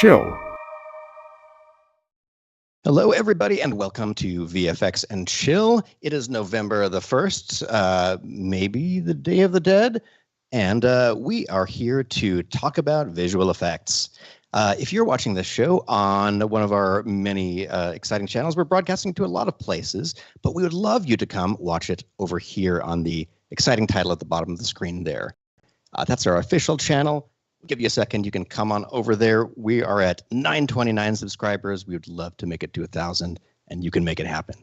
Chill. Hello, everybody, and welcome to VFX and Chill. It is November the 1st, maybe the Day of the Dead, and we are here to talk about visual effects. If you're watching this show on one of our many exciting channels, we're broadcasting to a lot of places, but we would love you to come watch it over here on the exciting title at the bottom of the screen there. That's our official channel. Give you a second, you can come on over there. We are at 929 subscribers. We would love to make it to 1,000, and you can make it happen.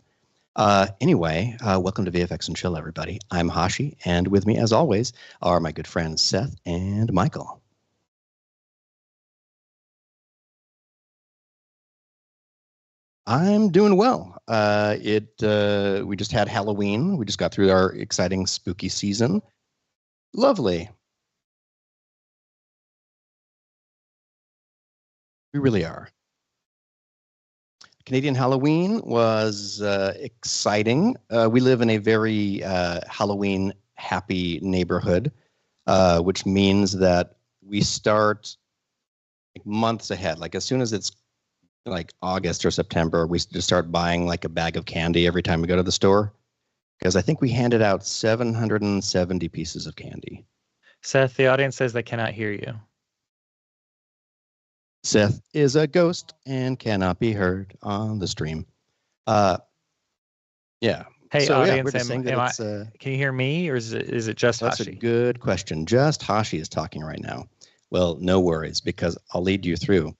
Anyway, welcome to VFX and Chill, everybody. I'm Hashi, and with me, as always, are my good friends Seth and Michael. I'm doing well. We just had Halloween. We just got through our exciting spooky season. Lovely. We really are. Canadian Halloween was exciting. We live in a very Halloween happy neighborhood, which means that we start like months ahead. Like as soon as it's like August or September, we just start buying like a bag of candy every time we go to the store. Because I think we handed out 770 pieces of candy. Seth, the audience says they cannot hear you. Seth is a ghost and cannot be heard on the stream. Yeah. Hey, so, audience, can you hear me, or is it just That's Hashi? a good question. Just Hashi is talking right now. Well, no worries, because I'll lead you through.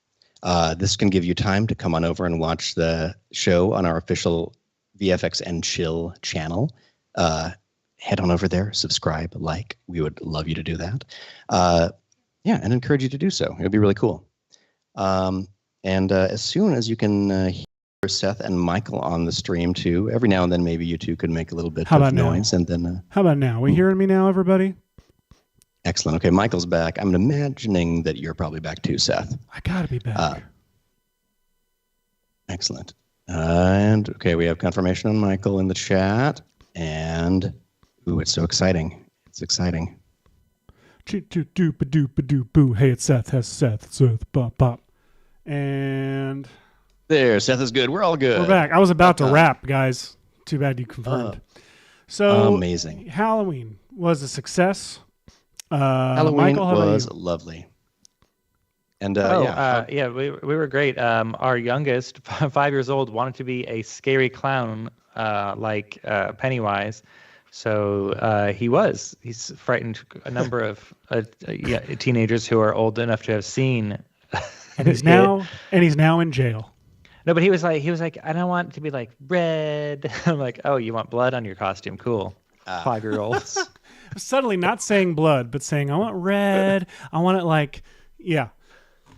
This can give you time to come on over and watch the show on our official VFX and Chill channel. Head on over there, subscribe, like. We would love you to do that. And encourage you to do so. It would be really cool. And as soon as you can hear Seth and Michael on the stream too, every now and then maybe you two could make a little bit of noise. And then how about now? We hearing me now, everybody? Excellent. Okay, Michael's back. I'm imagining that you're probably back too, Seth. I gotta be back. Excellent. And okay, we have confirmation on Michael in the chat. And it's so exciting. It's exciting. Boo. Hey, it's Seth. Seth. Pop. And there, Seth is good. We're all good. We're back. I was about to rap, guys. Too bad you confirmed. So amazing. Halloween was a success. Halloween Michael, was lovely. And we were great. Our youngest, 5 years old, wanted to be a scary clown like Pennywise. So he's frightened a number of teenagers who are old enough to have seen. And he's now in jail. No, but he was like, I don't want it to be like red. I'm like, oh, you want blood on your costume? Cool. 5-year-olds. Suddenly not saying blood, but saying I want red. I want it like, yeah.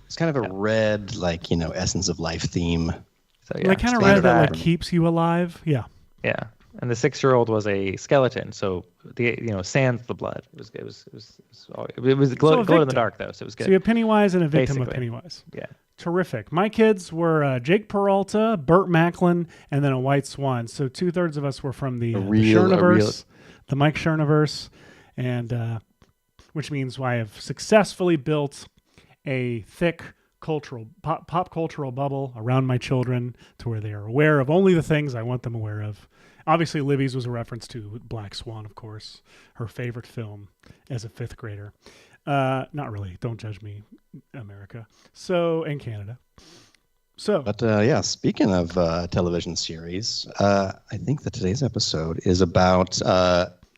It's kind of a red, like, essence of life theme. So yeah, like kind of red that like keeps you alive. Yeah. Yeah. And the 6-year-old was a skeleton, so sans the blood. It was glow in the dark though, so it was good. So you have Pennywise and a victim of Pennywise. Yeah, terrific. My kids were Jake Peralta, Burt Macklin, and then a white swan. So 2/3 of us were from the Cherniverse, the Mike Cherniverse, and which means I have successfully built a thick pop cultural bubble around my children to where they are aware of only the things I want them aware of. Obviously, Livy's was a reference to Black Swan, of course, her favorite film as a 5th grader. Not really. Don't judge me, America. And Canada. But speaking of television series, I think that today's episode is about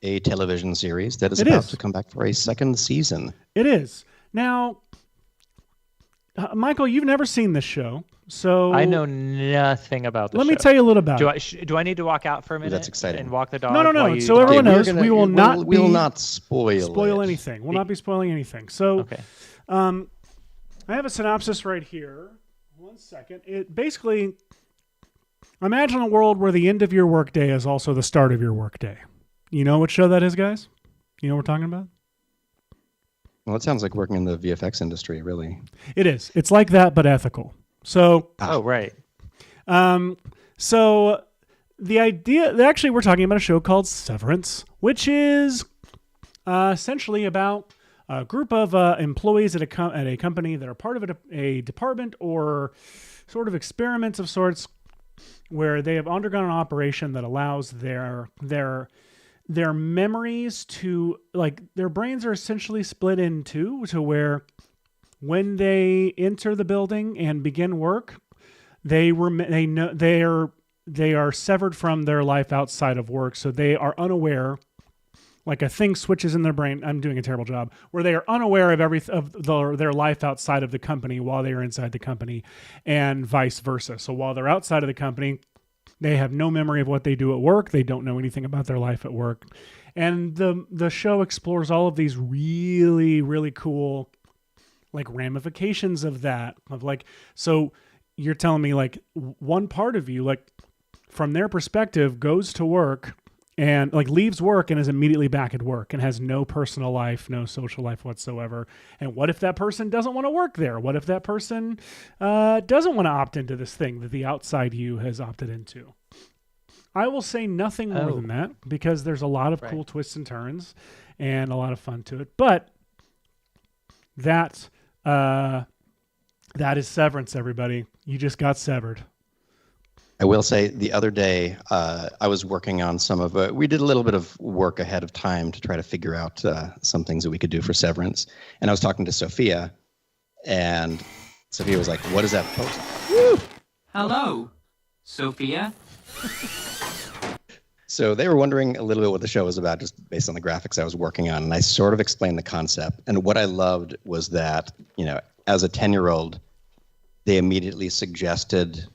a television series that is about to come back for a 2nd season. It is. Now, Michael, you've never seen this show. So I know nothing about this. Let me tell you a little about it. Do I need to walk out for a minute? That's exciting. And walk the dog? No. So everyone knows we will not spoil anything. We'll not be spoiling anything. So, okay. I have a synopsis right here. 1 second. It basically, imagine a world where the end of your workday is also the start of your workday. You know what show that is, guys? You know what we're talking about? Well, it sounds like working in the VFX industry, really. It is. It's like that, but ethical. So, right. So the idea, actually, we're talking about a show called Severance, which is essentially about a group of employees at a company that are part of a department or sort of experiments of sorts, where they have undergone an operation that allows their memories to, like, their brains are essentially split in two, to where when they enter the building and begin work, they are severed from their life outside of work, so they are unaware. Like a thing switches in their brain. I'm doing a terrible job. Where they are unaware of their life outside of the company while they are inside the company, and vice versa. So while they're outside of the company, they have no memory of what they do at work. They don't know anything about their life at work. And the show explores all of these really, really cool, like, ramifications of that. Of like, so you're telling me, like, one part of you, like, from their perspective, goes to work and, like, leaves work and is immediately back at work and has no personal life, no social life whatsoever. And what if that person doesn't want to work there? What if that person doesn't want to opt into this thing that the outside you has opted into? I will say nothing more than that, because there's a lot of cool twists and turns and a lot of fun to it. But that is Severance, everybody. You just got severed. I will say the other day, I was working on we did a little bit of work ahead of time to try to figure out some things that we could do for Severance. And I was talking to Sophia, and Sophia was like, "What is that post?" Woo! Hello, Sophia. So they were wondering a little bit what the show was about, just based on the graphics I was working on. And I sort of explained the concept. And what I loved was that, as a 10-year-old, they immediately suggested,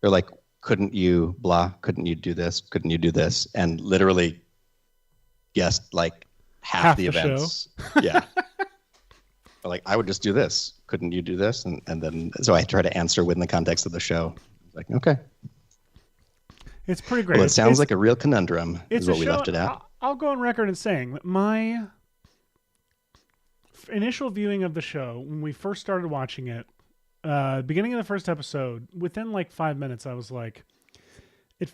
they're like, couldn't you do this? Couldn't you do this? And literally guessed like half the events. Yeah. Like, I would just do this. Couldn't you do this? And then, so I try to answer within the context of the show. Like, okay. It's pretty great. Well, it sounds like a real conundrum, is what we left it at. I'll go on record in saying that my initial viewing of the show, when we first started watching it, beginning of the first episode, within like 5 minutes, I was like, this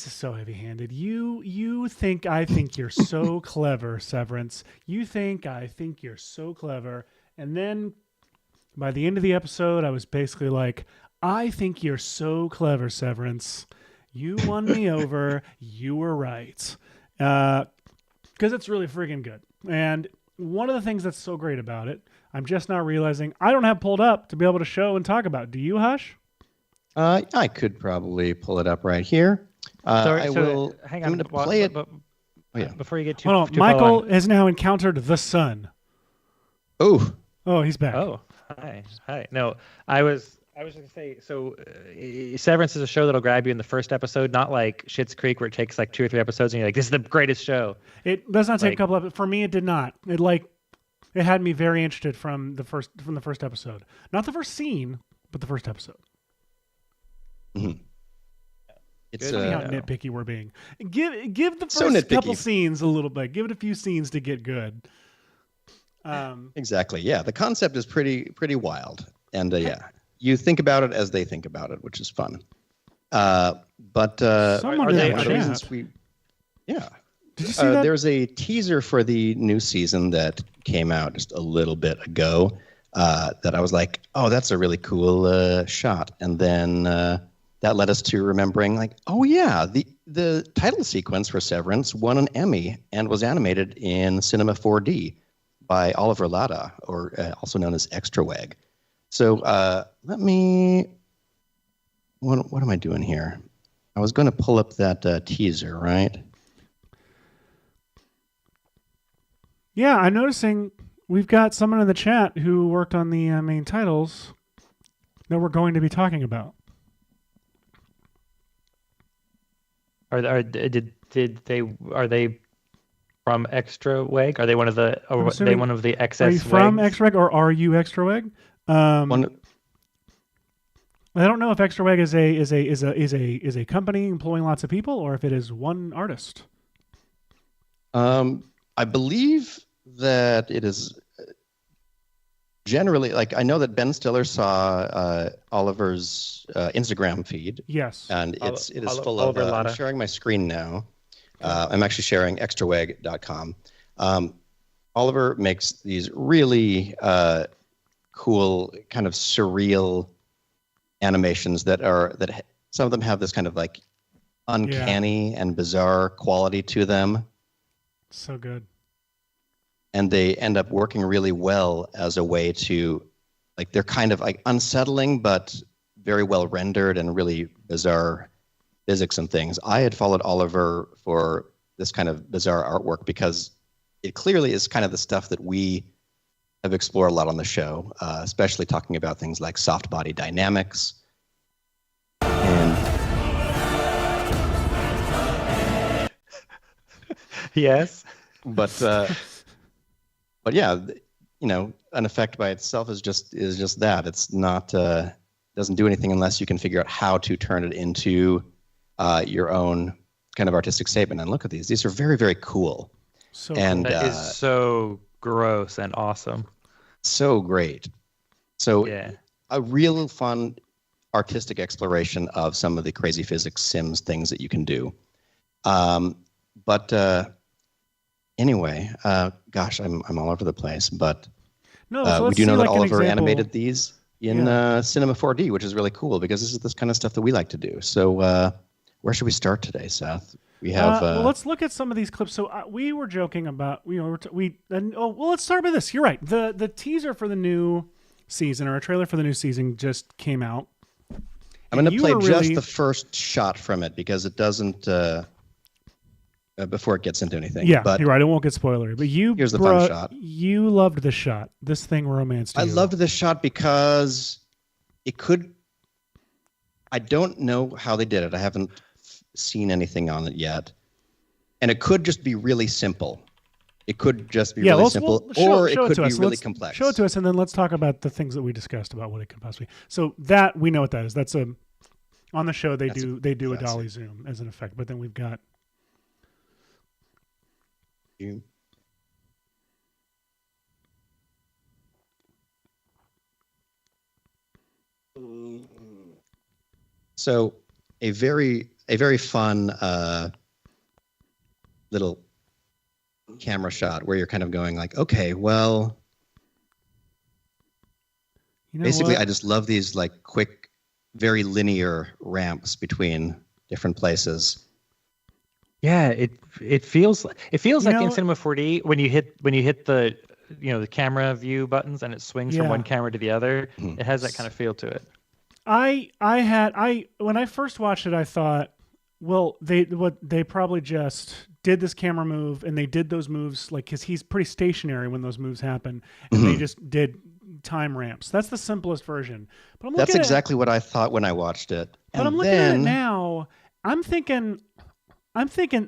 is so heavy-handed. You think I think you're so clever, Severance. You think I think you're so clever. And then by the end of the episode, I was basically like, I think you're so clever, Severance. You won me over. You were right. Because it's really freaking good. And one of the things that's so great about it, I'm just now realizing I don't have pulled up to be able to show and talk about. Do you, Hush? I could probably pull it up right here. Hang on. I'm going to play it. Before you get too, hold on. too Michael has now encountered the sun. Oh, he's back. Oh, hi. No, I was going to say, so Severance is a show that'll grab you in the first episode, not like Schitt's Creek where it takes like 2 or 3 episodes and you're like, this is the greatest show. It does not take a couple of, for me, it did not. It had me very interested from the first episode. Not the first scene, but the first episode. Mm-hmm. It's how nitpicky we're being. Give the first couple scenes a little bit. Give it a few scenes to get good. Exactly. Yeah, the concept is pretty wild, and you think about it as they think about it, which is fun. But someone one of the reasons yeah. Did you see that? There's a teaser for the new season that came out just a little bit ago that I was like, oh, that's a really cool shot. And then that led us to remembering, like, oh, yeah, the title sequence for Severance won an Emmy and was animated in Cinema 4D by Oliver Latta, or also known as Extra Wag. So what am I doing here? I was going to pull up that teaser, right? Yeah, I'm noticing we've got someone in the chat who worked on the main titles that we're going to be talking about. Are they from Extra Wag? Are they one of the? Or are they one of the XS? Are you from Extra Wag, or are you Extra Wag? I don't know if Extra Wag is a company employing lots of people, or if it is one artist. I believe that it is generally, like, I know that Ben Stiller saw Oliver's Instagram feed. Yes. And it is full of, I'm sharing my screen now. I'm actually sharing extrawag.com. Oliver makes these really cool kind of surreal animations that some of them have this kind of like uncanny and bizarre quality to them. So good. And they end up working really well as a way to, like, they're kind of like unsettling, but very well rendered and really bizarre physics and things. I had followed Oliver for this kind of bizarre artwork because it clearly is kind of the stuff that we have explored a lot on the show, especially talking about things like soft body dynamics. And Yes. but yeah, you know, an effect by itself is just that. It's not doesn't do anything unless you can figure out how to turn it into your own kind of artistic statement. And look at these; these are very, very cool. So and That is so gross and awesome. So great. So Yeah. a real fun artistic exploration of some of the crazy physics sims things that you can do. But anyway, gosh, I'm all over the place. But no, so we let's do know see, that like, an Oliver example. animated these in Cinema 4D, which is really cool because this is this kind of stuff that we like to do. So where should we start today, Seth? We have. Well, let's look at some of these clips. So we were joking about let's start with this. You're right. The teaser for the new season, or a trailer for the new season, just came out. I'm going to play just really the first shot from it because it doesn't. Before it gets into anything. Yeah, but you're right. It won't get spoilery. But here's the fun shot. You loved the shot. This thing romanced you. I loved this shot because it could. I don't know how they did it. I haven't seen anything on it yet, and it could just be really simple. It could just be really simple, or it could be really complex. Show it to us, and then let's talk about the things that we discussed about what it could possibly. So that we know what that is. That's on the show they do a dolly zoom as an effect, but then we've got. So a very fun little camera shot where you're kind of going like, okay, well, basically I just love these like quick, very linear ramps between different places. Yeah, it feels like in Cinema 4D when you hit the the camera view buttons and it swings from one camera to the other. It has that kind of feel to it. When I first watched it, I thought, well, they probably just did this camera move and they did those moves like because he's pretty stationary when those moves happen, and they just did time ramps. That's the simplest version. But that's exactly what I thought when I watched it. But I'm looking at it now. I'm thinking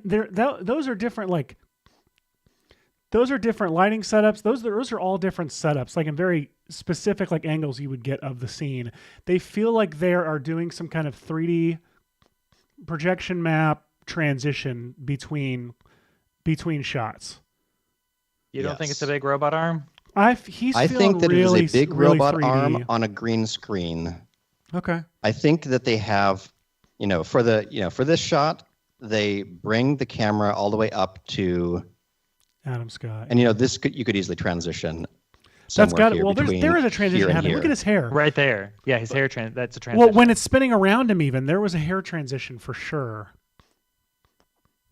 those are different. Like those are different lighting setups. Those are all different setups, like in very specific like angles you would get of the scene. They feel like they are doing some kind of 3D projection map transition between shots. You don't think it's a big robot arm? I think that it is a big robot 3D. Arm on a green screen. Okay. I think that they have, for this shot, they bring the camera all the way up to Adam Scott. And you could easily transition. That's got it. Well, there is a transition happening. Look at his hair. Right there. Yeah, his hair that's a transition. Well, when it's spinning around him even, there was a hair transition for sure.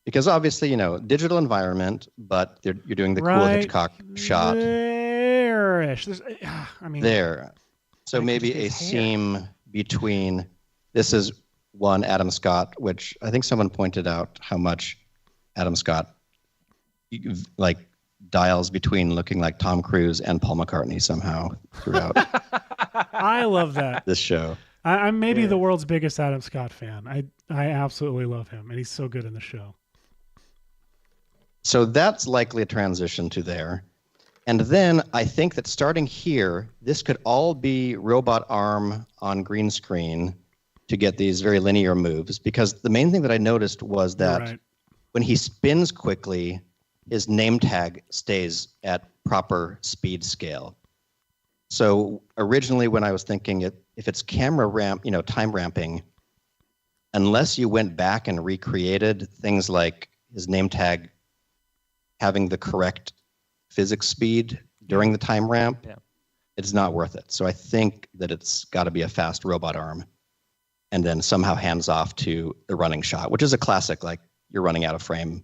Because obviously, digital environment, but you're doing the cool Hitchcock shot. There-ish. There. So maybe a seam between, this is one Adam Scott, which I think someone pointed out how much Adam Scott dials between looking like Tom Cruise and Paul McCartney somehow throughout. I love that. This show. I'm maybe the world's biggest Adam Scott fan. I absolutely love him, and he's so good in the show. So that's likely a transition to there. And then I think that starting here, this could all be robot arm on green screen to get these very linear moves. Because the main thing that I noticed was that when he spins quickly, his name tag stays at proper speed scale. So originally when I was thinking if it's camera ramp, time ramping, unless you went back and recreated things like his name tag having the correct physics speed during the time ramp, Yeah. it's not worth it. So I think that it's got to be a fast robot arm, and then somehow hands off to the running shot, which is a classic. Like you're running out of frame.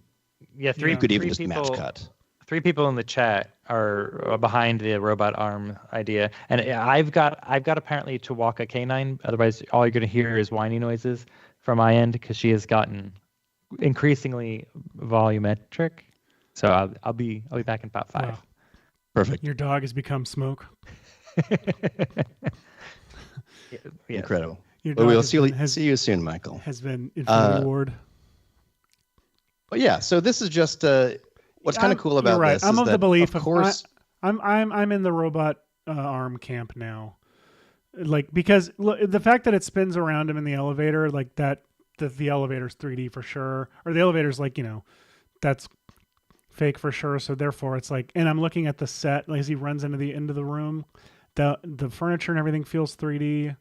Yeah, You could even just people, match cut. 3 people in the chat are behind the robot arm idea, and I've got apparently to walk a canine. Otherwise, all you're going to hear is whiny noises from my end because she has gotten increasingly volumetric. So I'll be back in about 5. Wow. Perfect. Your dog has become smoke. Yes. Incredible. Your Well, dog we'll has see you soon, Michael. has been Infinity Ward. But yeah, so this is just what's kind of cool about You're right. this. I'm is of the that, belief of course, I'm in the robot arm camp now. Like because the fact that it spins around him in the elevator, like that, the elevator's 3D for sure, or the elevator's like that's fake for sure. So therefore, it's like, and I'm looking at the set like, as he runs into the room, the furniture and everything feels 3D.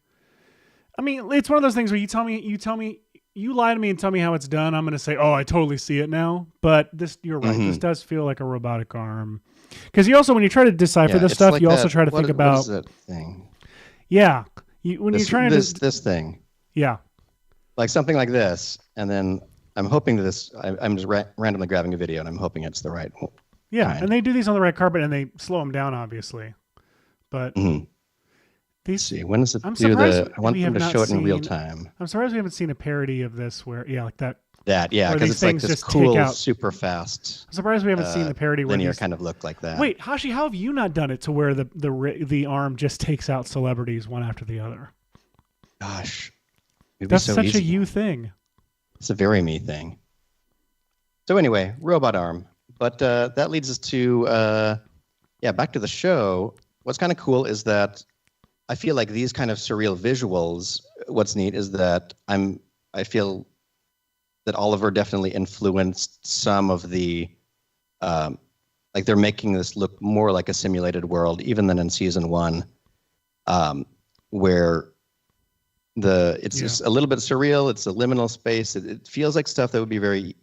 I mean, it's one of those things where you tell me. You lie to me and tell me how it's done. I'm going to say, oh, I totally see it now. But you're right. Mm-hmm. This does feel like a robotic arm. Because you also, when you try to decipher this stuff, like you also try to think about. What is that thing? Yeah. You're trying to. This thing. Yeah. Like something like this. And then I'm hoping that I'm just randomly grabbing a video and I'm hoping it's the right one. Yeah. kind. And they do these on the red carpet and they slow them down, obviously. But Mhm. these. Let's see. When does it I'm do surprised I want we them have to not show it in real seen- time. I'm surprised we haven't seen a parody of this where, like that. Yeah, where because these it's like things this just take cool, out- super fast, I'm surprised we haven't seen the parody where linear these. kind of look like that. Wait, Hashi, how have you not done it to where the arm just takes out celebrities one after the other? Gosh. It'd be That's so such easy. a you thing. It's a very me thing. So anyway, robot arm. But that leads us to, back to the show. What's kind of cool is that I feel like these kind of surreal visuals, what's neat is that I feel that Oliver definitely influenced some of the, like they're making this look more like a simulated world, even than in season 1, where it's just a little bit surreal. It's a liminal space. It feels like stuff that would be very,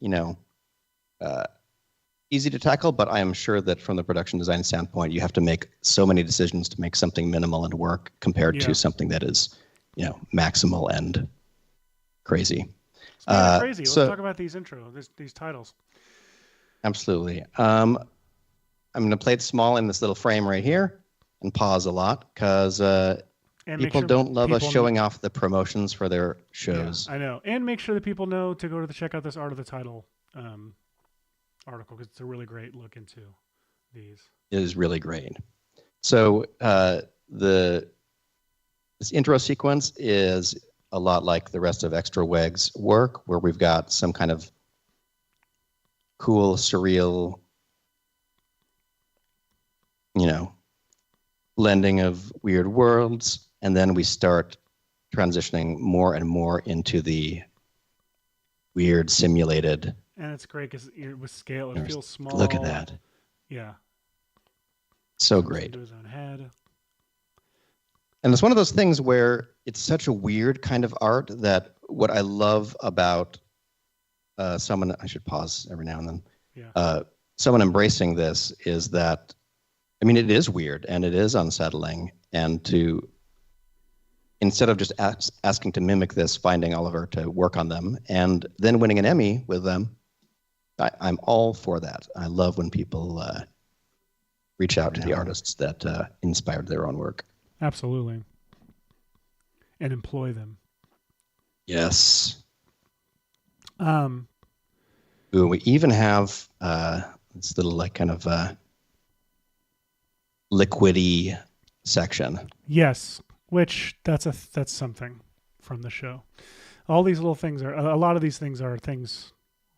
easy to tackle, but I am sure that from the production design standpoint, you have to make so many decisions to make something minimal and work compared to something that is, maximal and crazy. Crazy. Let's so- talk about these these titles. Absolutely. I'm going to play it small in this little frame right here and pause a lot because people don't love us showing off the promotions for their shows. Yeah, I know. And make sure that people know to go to check out this Art of the Title article because it's a really great look into these. It is really great. So this intro sequence is a lot like the rest of Extra Weg's work, where we've got some kind of cool, surreal, blending of weird worlds, and then we start transitioning more and more into the weird simulated. And it's great because with scale, it feels small. Look at that. Yeah. So great. Into his own head. And it's one of those things where it's such a weird kind of art that what I love about someone, I should pause every now and then, someone embracing this is that, it is weird and it is unsettling, and to, instead of just asking to mimic this, finding Oliver to work on them and then winning an Emmy with them, I'm all for that. I love when people reach out to the artists that inspired their own work. Absolutely. And employ them. Yes. Um, Ooh, we even have this little kind of liquidy section. Yes, which that's something from the show. All these little things a lot of these things are things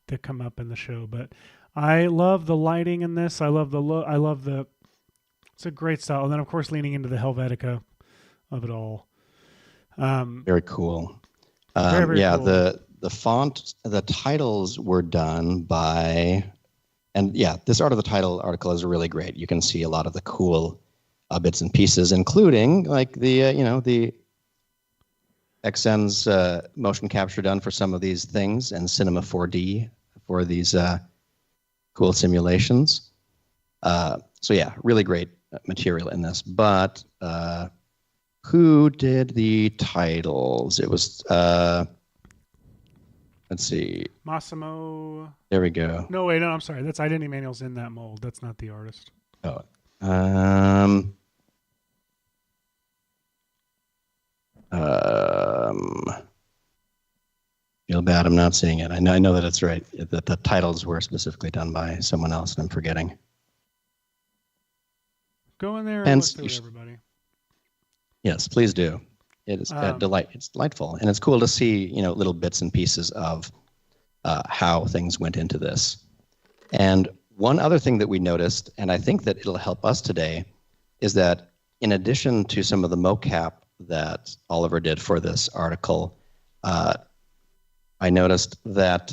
that come up in the show, but I love the lighting in this. I love the look. I love it's a great style. And then of course leaning into the Helvetica of it all. Very cool. Very, very cool. The font, the titles were done by, and this Art of the Title article is really great. You can see a lot of the cool bits and pieces, including like the XN's motion capture done for some of these things, and Cinema 4D for these cool simulations. So yeah, really great material in this. But who did the titles? It was let's see. Massimo. There we go. No, wait, no, I'm sorry. That's Identity Manual's in that mold. That's not the artist. Oh. Feel bad I'm not seeing it. I know that it's right. That the titles were specifically done by someone else, and I'm forgetting. Go in there and look through everybody. Yes, please do. It is It's delightful, and it's cool to see little bits and pieces of how things went into this. And one other thing that we noticed, and I think that it'll help us today, is that in addition to some of the mocap that Oliver did for this article, I noticed that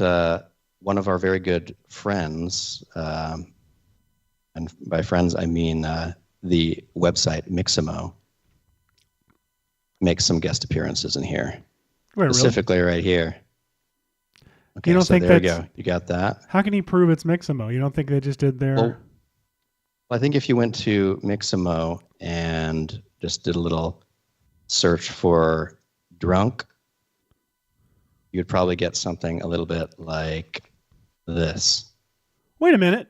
one of our very good friends, and by friends I mean the website Mixamo, makes some guest appearances in here. Wait, specifically really? Right here. Okay, you don't think there you go. You got that? How can he prove it's Mixamo? You don't think they just did their... Well, I think if you went to Mixamo and just did a little search for drunk, you'd probably get something a little bit like this. Wait a minute.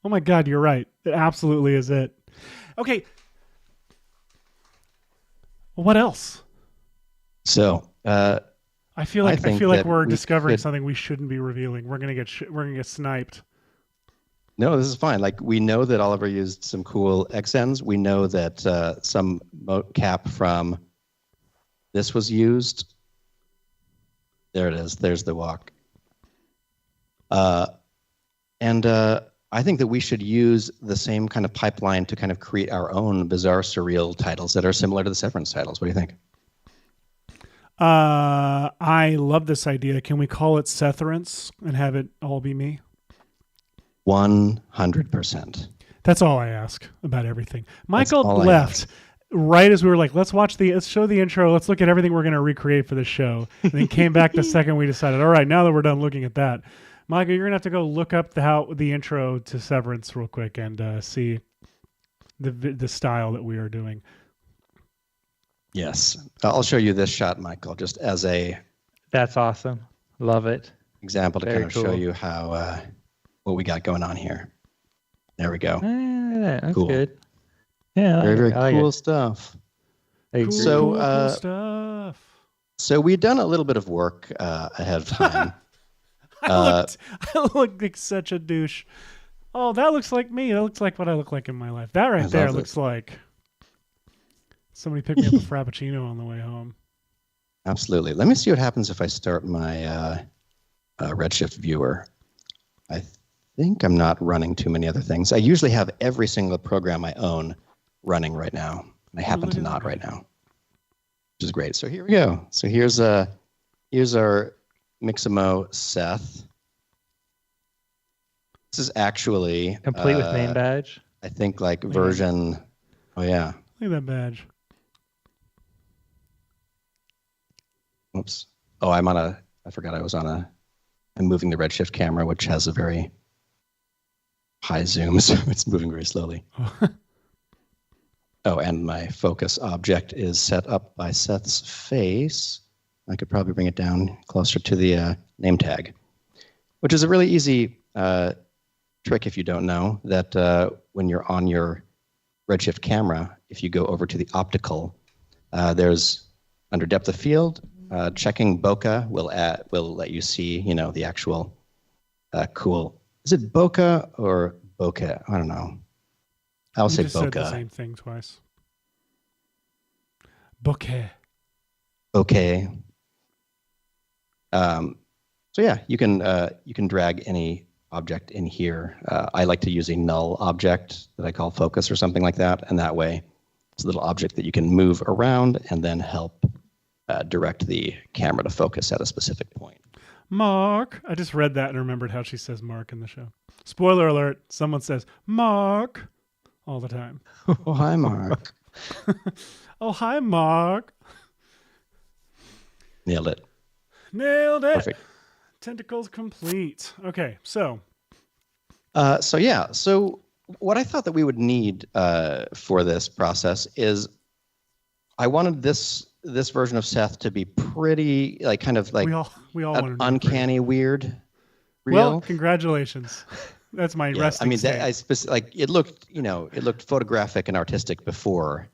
Oh my God, you're right. It absolutely is it. Okay. What else? So, I feel like we're discovering something we shouldn't be revealing. We're gonna get sniped. No, this is fine. Like, we know that Oliver used some cool XNs. We know that some mocap from this was used. There it is. There's the walk. And I think that we should use the same kind of pipeline to kind of create our own bizarre, surreal titles that are similar to the Severance titles. What do you think? I love this idea. Can we call it Severance and have it all be me? 100%. That's all I ask about everything. Michael left right as we were like, let's show the intro. Let's look at everything we're going to recreate for the show. And then came back the second we decided, all right, now that we're done looking at that, Michael, you're going to have to go look up the intro to Severance real quick and see the style that we are doing. Yes. I'll show you this shot, Michael, just as a... That's awesome. Love it. Example to kind of show you how what we got going on here. There we go. That's cool. Good. Yeah. Very cool stuff. Cool stuff. So we'd done a little bit of work ahead of time. I look like such a douche. Oh, that looks like me. That looks like what I look like in my life. That right there looks like somebody picked me up a Frappuccino on the way home. Absolutely. Let me see what happens if I start my Redshift viewer. I think I'm not running too many other things. I usually have every single program I own running right now. And I happen to not right now, which is great. So here we go. So here's our Mixamo Seth. This is actually complete with name badge. I think like version. Oh yeah. Look at that badge. Oops. Oh, I forgot I was I'm moving the Redshift camera, which has a very high zoom, so it's moving very slowly. Oh, and my focus object is set up by Seth's face. I could probably bring it down closer to the name tag, which is a really easy trick if you don't know that when you're on your Redshift camera, if you go over to the optical, there's under depth of field, checking bokeh will let you see, the actual cool. Is it bokeh or bokeh? I don't know. I'll say bokeh. Said the same thing twice. Bokeh. Okay. So yeah, you can drag any object in here. I like to use a null object that I call focus or something like that, and that way it's a little object that you can move around and then help direct the camera to focus at a specific point. Mark. I just read that and remembered how she says Mark in the show. Spoiler alert, someone says Mark all the time. Oh, hi, Mark. Oh, hi, Mark. Nailed it. Nailed it. Perfect. Tentacles complete. Okay, so. So what I thought that we would need for this process is I wanted this version of Seth to be pretty like kind of like we all an uncanny weird real. Well, congratulations. That's my resting I mean, state. like it looked photographic and artistic before,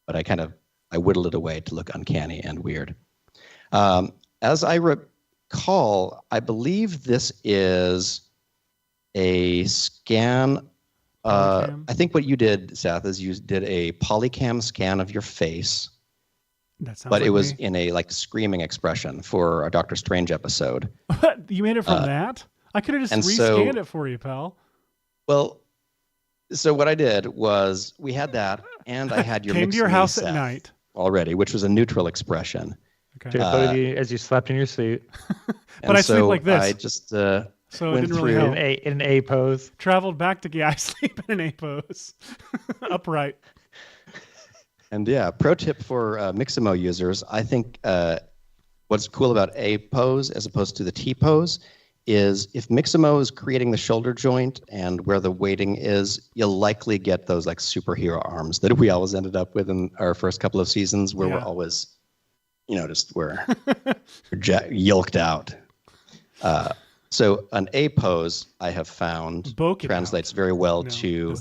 but I whittled it away to look uncanny and weird. As I recall, I believe this is a scan. I think what you did, Seth, is you did a polycam scan of your face. That sounds but like it was me. in a like screaming expression for a Doctor Strange episode. You made it from that? I could have just rescanned it for you, pal. Well, so what I did was we had that, and I had your came to your house Seth at night already, which was a neutral expression. Okay. As you slept in your suit. But I sleep like this. I just so went it didn't through really help. In an A pose. Traveled back to I sleep in an A pose, upright. And yeah, pro tip for Mixamo users, I think what's cool about A pose as opposed to the T pose is if Mixamo is creating the shoulder joint and where the weighting is, you'll likely get those like superhero arms that we always ended up with in our first couple of seasons where we're always, we're yoked out. So an A pose I have found translates very well to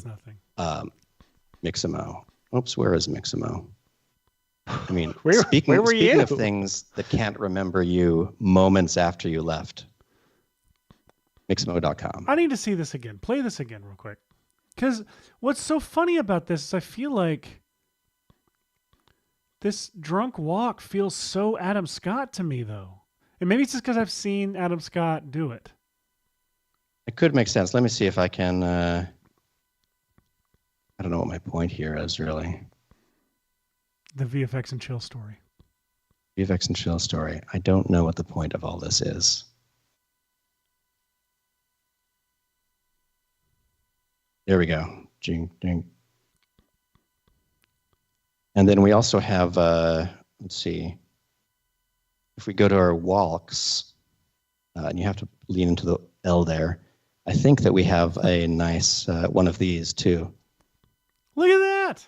Mixamo. Oops, where is Mixamo? I mean, speaking of things that can't remember you moments after you left, Mixamo.com. I need to see this again. Play this again real quick. Because what's so funny about this is I feel like this drunk walk feels so Adam Scott to me, though. And maybe it's just because I've seen Adam Scott do it. It could make sense. Let me see if I can... I don't know what my point here is, really. The VFX and chill story. VFX and chill story. I don't know what the point of all this is. There we go. Jing, ding. And then we also have, let's see. If we go to our walks, and you have to lean into the L there, I think that we have a nice one of these, too. Look at that!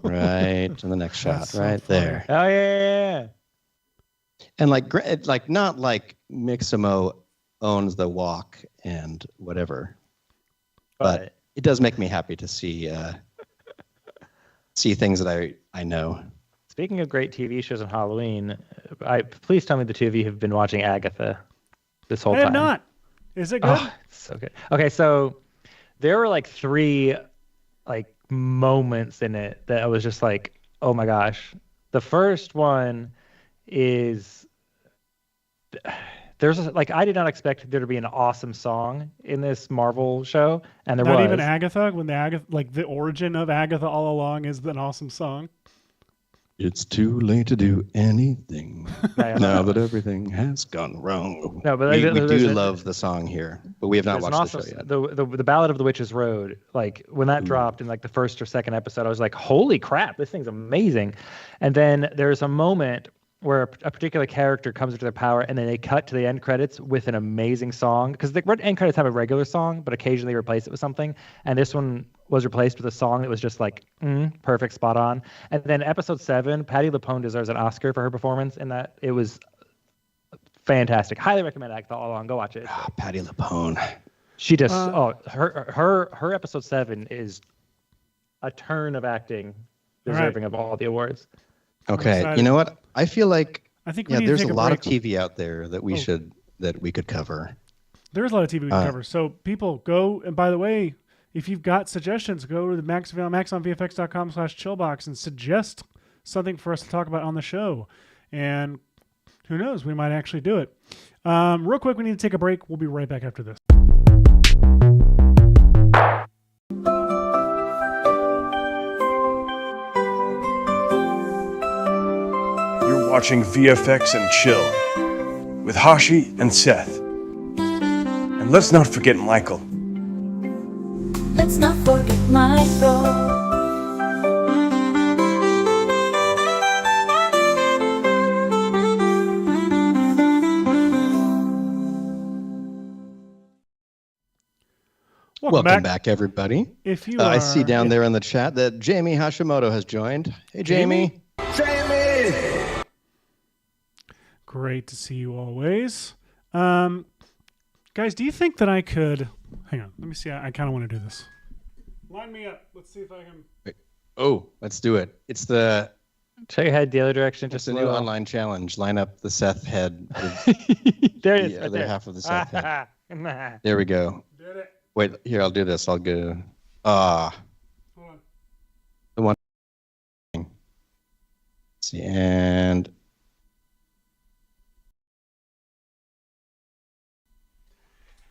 Right in the next shot, right there. Oh yeah. And like not like Mixamo owns the walk and whatever, but it does make me happy to see things that I know. Speaking of great TV shows on Halloween, please tell me the two of you have been watching Agatha this whole time. I have not. Is it good? Oh, it's so good. Okay, so there were like 3 like moments in it that I was just like, oh my gosh. The first one is I did not expect there to be an awesome song in this Marvel show, and there was. Not even Agatha, when the origin of Agatha all along is an awesome song. It's too late to do anything now that everything has gone wrong. No, but we do love the song here, but we have not watched the show yet. The Ballad of the Witch's Road, like when that dropped in like the first or second episode, I was like, holy crap, this thing's amazing. And then there's a moment where a particular character comes into their power, and then they cut to the end credits with an amazing song, because the end credits have a regular song, but occasionally replace it with something. And this one was replaced with a song that was just like perfect, spot on. And then episode 7, Patti LuPone deserves an Oscar for her performance in that. It was fantastic. Highly recommend Agatha all along. Go watch it. Oh, Patti LuPone. She just her episode 7 is a turn of acting deserving of all the awards. Okay, you know what? I feel like there's a lot of break. TV out there that we could cover. There's a lot of TV we can cover. So people go, and by the way, if you've got suggestions, go to the maxonvfx.com/chillbox and suggest something for us to talk about on the show. And who knows, we might actually do it. Real quick, we need to take a break. We'll be right back after this. You're watching VFX and Chill with Hashi and Seth. And let's not forget Michael. Let's not forget Michael. Welcome back, everybody. If you I see down there in the chat that Jamie Hashimoto has joined. Hey, Jamie. Jamie! Great to see you always. Guys, do you think that I could... Hang on. Let me see. I kind of want to do this. Line me up. Let's see if I can... Wait. Oh, let's do it. It's the... Check your head the other direction. It's a new online challenge. Line up the Seth head. There it is. The right other there. half of the Seth head. There we go. Did it. Wait, here, I'll do this. I'll go... Hold on. The one... Let's see, and...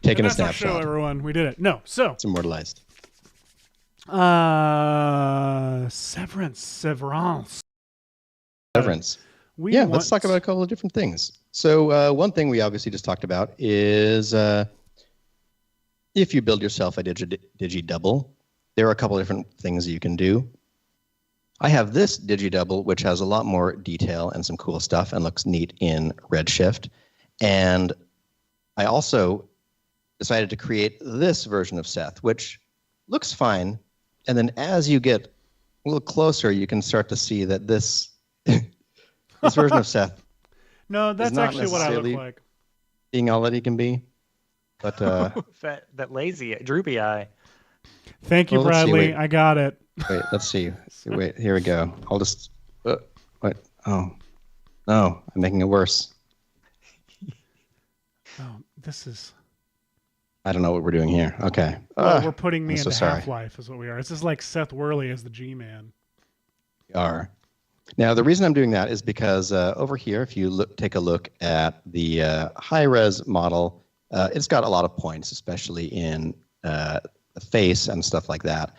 Taking a That's our snapshot. show, everyone. We did it. No, so... It's immortalized. Severance. Let's talk about a couple of different things. So one thing we obviously just talked about is if you build yourself a digi-double, there are a couple of different things that you can do. I have this digi-double, which has a lot more detail and some cool stuff and looks neat in Redshift. And I also decided to create this version of Seth, which looks fine. And then as you get a little closer, you can start to see that this this version of Seth No, that's actually what I look like. being all that he can be. But that lazy, droopy eye. Thank you, Well, let's see, Bradley. wait. I got it. wait, let's see. Wait, here we go. I'll just wait. Oh, no, I'm making it worse. Oh, this is... I don't know what we're doing here. Okay. Well, we're putting me I'm so into sorry. Half-Life is what we are. This is like Seth Worley as the G-Man. We are. Now, the reason I'm doing that is because over here, if you take a look at the high-res model, it's got a lot of points, especially in the face and stuff like that.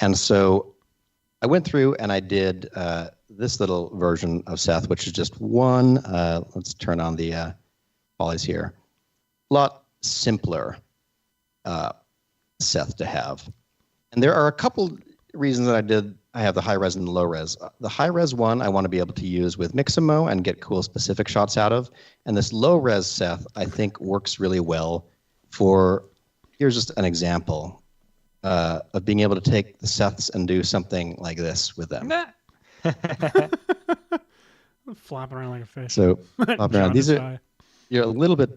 And so I went through and I did this little version of Seth, which is just one. Let's turn on the polys here. A lot simpler Seth to have. And there are a couple reasons that I have the high res and the low res. The high res one I want to be able to use with Mixamo and get cool specific shots out of. And this low res Seth I think works really well for, here's just an example of being able to take the Seths and do something like this with them. Flopping around like a fish. So flopping around. These are, Eye. you're a little bit,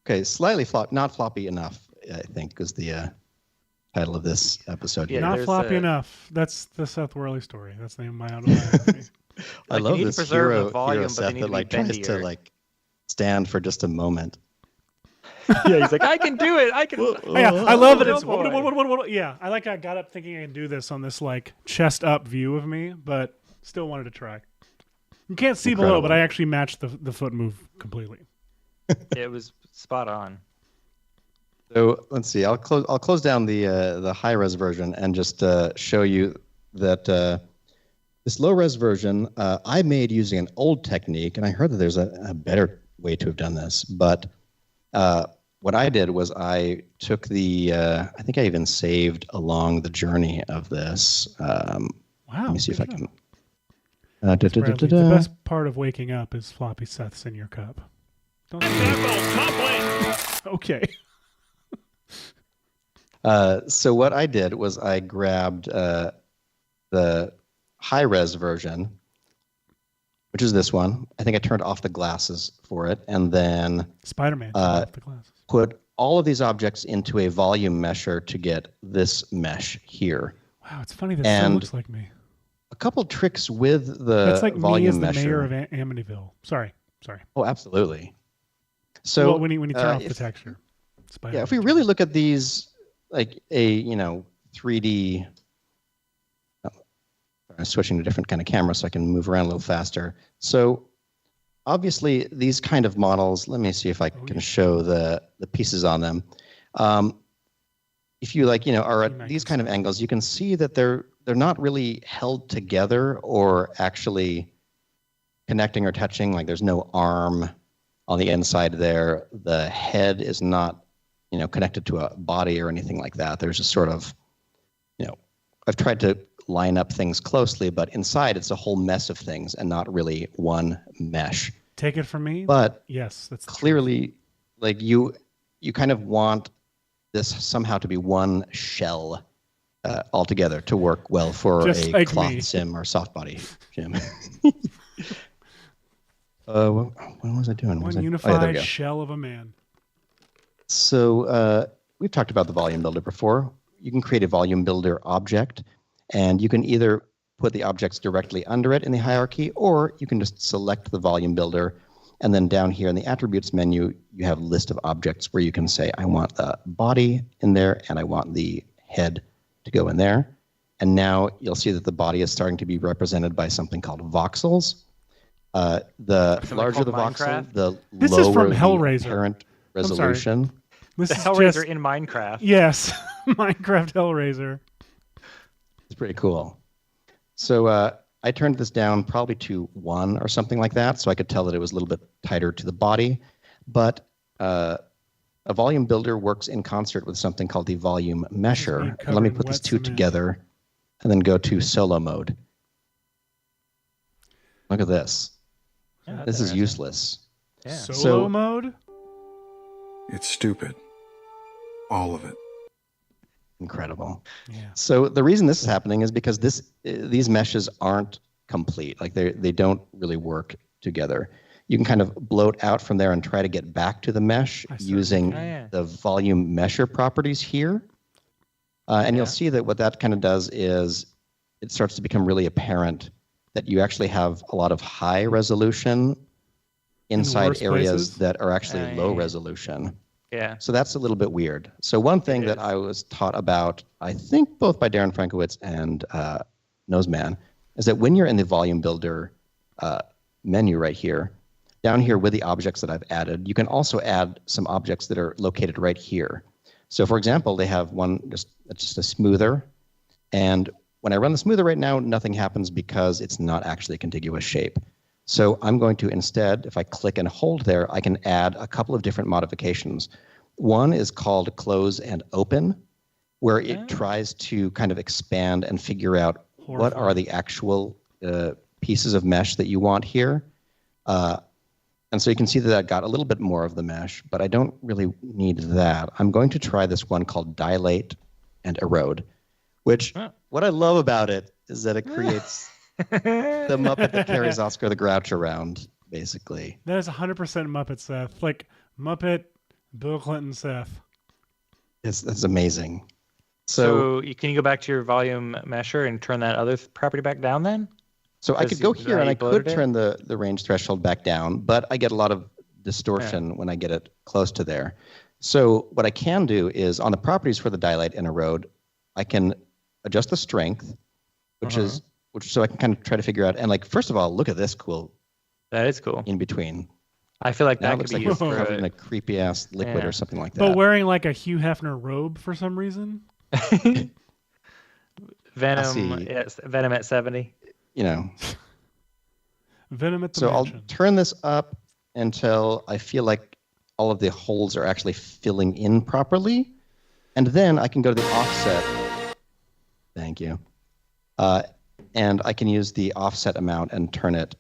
okay, slightly not floppy enough, I think, is the title of this episode. Yeah, Not there's floppy a- enough. That's the Seth Worley story. That's the name of my autobiography. I Like, you love need to this preserve the hero, volume, hero but they Seth need that to be like tries to bendier. like stand for just a moment. Yeah, he's like, I can do it. I can. Yeah, I love it. Oh, It's boy. yeah. I got up thinking I can do this on this like chest up view of me, but still wanted to try. You can't see below, but Incredible. I actually matched the foot move completely. It was spot on. So let's see. I'll close down the high res version and just show you that this low res version I made using an old technique, and I heard that there's a better way to have done this. But what I did was I took the I think I even saved along the journey of this. Wow. Let me see if I good can. job. Bradley, the best part of waking up is floppy Seths in your cup. Don't okay. So what I did was I grabbed the high-res version, which is this one. I think I turned off the glasses for it, and then Spider-Man took off the glasses. put all of these objects into a volume mesher to get this mesh here. Wow, it's funny that still and- looks like me. A couple tricks with the That's like me volume as the mesher. mayor of Amityville. Sorry. Oh, absolutely. So Well, when you turn off the texture. Spider-Man. Yeah, if we really look at these like a 3D. I'm switching to a different kind of camera so I can move around a little faster. So obviously these kind of models, let me see if I can show the pieces on them. If you are at these kind of angles, you can see that they're not really held together or actually connecting or touching. Like there's no arm on the inside there. The head is not connected to a body or anything like that. There's just sort of, I've tried to line up things closely, but inside it's a whole mess of things and not really one mesh. Take it from me. But yes, that's the truth. clearly, like you kind of want this somehow to be one shell altogether to work well for Just a like cloth me. sim or soft body sim. What was I doing? One there we unified go. shell of a man. So we've talked about the volume builder before. You can create a volume builder object, and you can either put the objects directly under it in the hierarchy, or you can just select the volume builder, and then down here in the attributes menu, you have a list of objects where you can say, I want the body in there, and I want the head to go in there. And now you'll see that the body is starting to be represented by something called voxels. The larger the voxel, the This is lower from the Hellraiser. apparent resolution. This The is Hellraiser just, in Minecraft. yes, Minecraft Hellraiser. It's pretty cool. So I turned this down probably to 1 or something like that, so I could tell that it was a little bit tighter to the body. But a volume builder works in concert with something called the volume mesher. Let me put these two together and then go to solo mode. Look at this. Yeah, This is interesting. useless. Yeah. Solo mode? It's stupid. All of it. Incredible. Yeah. So the reason this is happening is because these meshes aren't complete. Like they don't really work together. You can kind of bloat out from there and try to get back to the mesh using the volume mesher properties here. And you'll see that what that kind of does is it starts to become really apparent that you actually have a lot of high resolution inside areas places? that are actually low resolution. Yeah. So that's a little bit weird. So one thing that I was taught about, I think both by Darren Frankowitz and Noseman, is that when you're in the volume builder menu right here, down here with the objects that I've added, you can also add some objects that are located right here. So for example, they have one just a smoother, and when I run the smoother right now, nothing happens because it's not actually a contiguous shape. So I'm going to instead, if I click and hold there, I can add a couple of different modifications. One is called close and open, where it tries to kind of expand and figure out what are the actual pieces of mesh that you want here. And so you can see that I got a little bit more of the mesh, but I don't really need that. I'm going to try this one called dilate and erode, which what I love about it is that it creates the Muppet that carries Oscar the Grouch around, basically. That is 100% Muppet Seth. Like Muppet Bill Clinton Seth. That's amazing. So can you go back to your volume mesher and turn that other property back down then? So I could go here and I could turn the range threshold back down, but I get a lot of distortion when I get it close to there. So what I can do is on the properties for the dilate and erode, I can adjust the strength, so I can kind of try to figure out, and like, first of all, look at this cool. That is cool. In between. I feel like Now that it could looks be like used you're for covered in a creepy ass liquid or something like that. But wearing like a Hugh Hefner robe for some reason. Venom at 70. You know. Venom at the So mansion. I'll turn this up until I feel like all of the holes are actually filling in properly. And then I can go to the offset. Thank you. And I can use the offset amount and turn it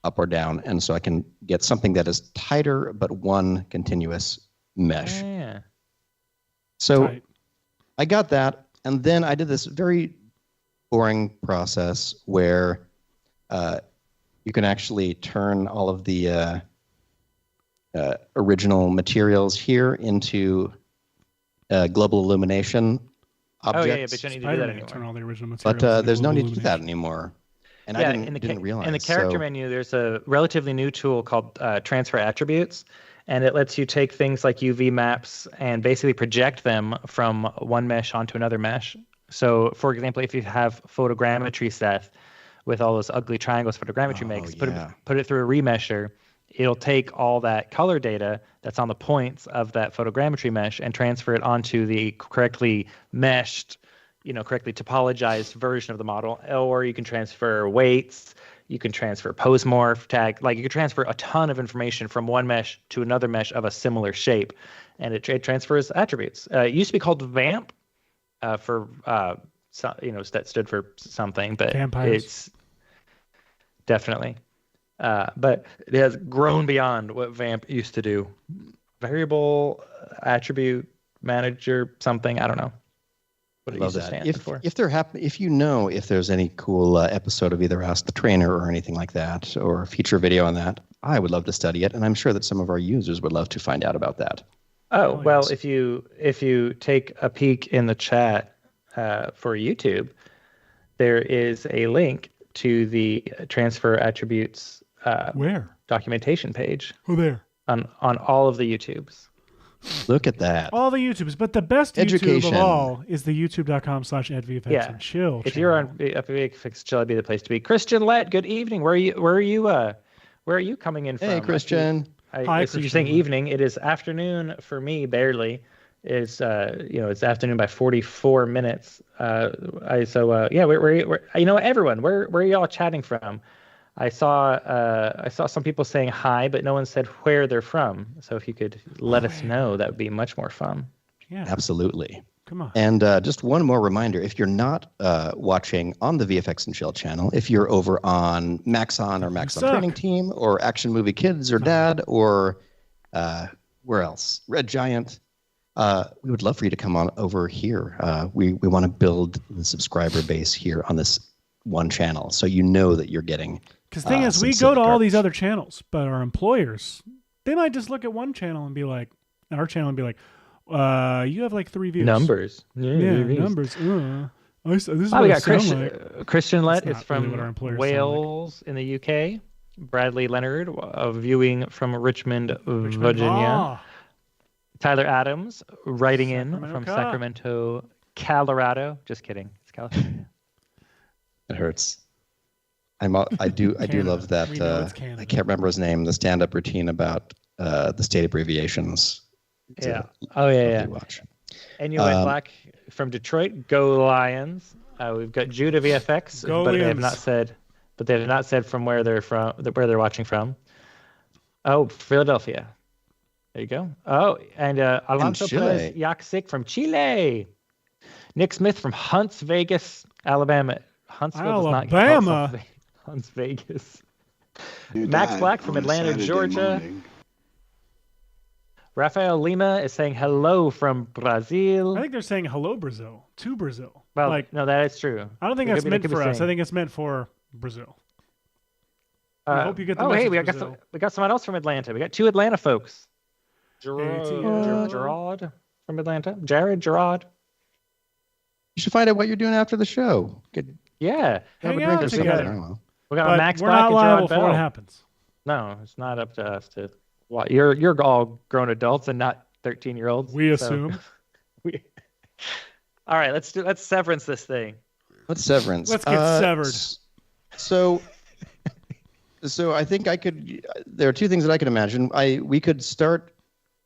up or down. And so I can get something that is tighter, but one continuous mesh. Yeah. So Tight. I got that. And then I did this very boring process where you can actually turn all of the original materials here into global illumination objects. Oh, yeah, but you don't need to do that anymore. Turn all the original materials But into there's no need global to do that illumination. anymore. And Yeah, I didn't realize. in the character menu, there's a relatively new tool called Transfer Attributes, and it lets you take things like UV maps and basically project them from one mesh onto another mesh. So, for example, if you have photogrammetry, Seth, with all those ugly triangles photogrammetry makes, put it through a remesher, it'll take all that color data that's on the points of that photogrammetry mesh and transfer it onto the correctly meshed, correctly topologized version of the model. Or you can transfer weights, you can transfer pose morph tag, like you can transfer a ton of information from one mesh to another mesh of a similar shape, and it transfers attributes. It used to be called VAMP that stood for something, but Vampires. it's definitely. But it has grown beyond what VAMP used to do. Variable attribute manager something. I don't know what it Love used to that. stand for. If you know if there's any cool episode of either Ask the Trainer or anything like that, or a feature video on that, I would love to study it, and I'm sure that some of our users would love to find out about that. Oh, well, if you take a peek in the chat for YouTube, there is a link to the transfer attributes Where? documentation page Oh, there. on all of the YouTubes. Look at that. All the YouTubes, but the best Education. YouTube of all is the youtube.com/@VFX Yeah. and chill. If you're on VFX Chill, that'd be the place to be. Christian Lett, good evening. Where are you coming in from? Hey, Christian. Hi, So you're Christian saying Lett. evening. It is afternoon for me, barely. It's it's afternoon by 44 minutes. Where everyone, where are y'all chatting from? I saw some people saying hi, but no one said where they're from. So if you could let us know, that would be much more fun. Yeah, Absolutely. come on. And just one more reminder, if you're not watching on the VFX and Chill channel, if you're over on Maxon or Maxon suck. Training Team or Action Movie Kids or Dad or where else? Red Giant, we would love for you to come on over here. We want to build the subscriber base here on this one channel, so you know that you're getting. Because the thing is, we go to all these other channels, but our employers, they might just look at one channel and be like, our channel and be like, you have like 3 views. Numbers. Yeah, numbers. This is Oh, what we I got sound Christian. like. Christian Lett That's is not really from what our employers sound Wales in the UK. Bradley Leonard, viewing from Richmond, Virginia. Ah, Tyler Adams, writing in Sacramento, from Cal. Sacramento, Colorado. Just kidding. It's California. It hurts. I do Canada. love that. We know it's Canada. I can't remember his name. The stand-up routine about the state abbreviations. It's Yeah. a Oh, yeah, lovely yeah. watch. And you went black from Detroit. Go Lions. We've got Judah VFX, Go but they have Lions. not said. But they have not said from where they're from, where they're watching from. Oh, Philadelphia. There you go. Oh, and Alonso Chile. Perez Yaksik from Chile. Nick Smith from Hunts Vegas, Alabama. Huntsville does not Alabama. count. Hunts Vegas. You Max died Black from on Atlanta, Saturday Georgia. morning. Rafael Lima is saying hello from Brazil. I think they're saying hello, Brazil, to Brazil. Well, like, no, that is true. I don't think They that's could be- meant they could be for us. I saying- think it's meant for Brazil. I hope you get the Oh, hey, message, we got someone else from Atlanta. We got 2 Atlanta folks. ATL. Gerard from Atlanta. Gerard. You should find out what you're doing after the show. Good. Yeah. Hang Have a out drink or together. I something. don't know. We got But Max we're Black not and liable Gerard for what Bell. happens. No, it's not up to us to. What you're all grown adults and not 13-year-olds. We assume. All right, let's severance this thing. What's Severance? Let's get severed. So I think I could. There are 2 things that I could imagine. We could start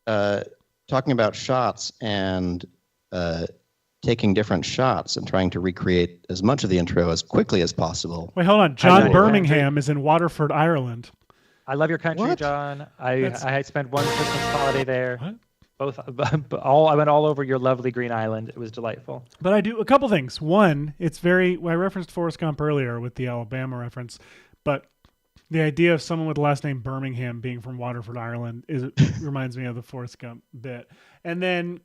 talking about shots and taking different shots and trying to recreate as much of the intro as quickly as possible. Wait, hold on. I John know. Birmingham is in Waterford, Ireland. I love your country, What? John. That's- I spent one Christmas holiday there. What? I went all over your lovely green island. It was delightful. But I do a couple things. One, it's I referenced Forrest Gump earlier with the Alabama reference, but the idea of someone with the last name Birmingham being from Waterford, Ireland reminds me of the Forrest Gump bit. And then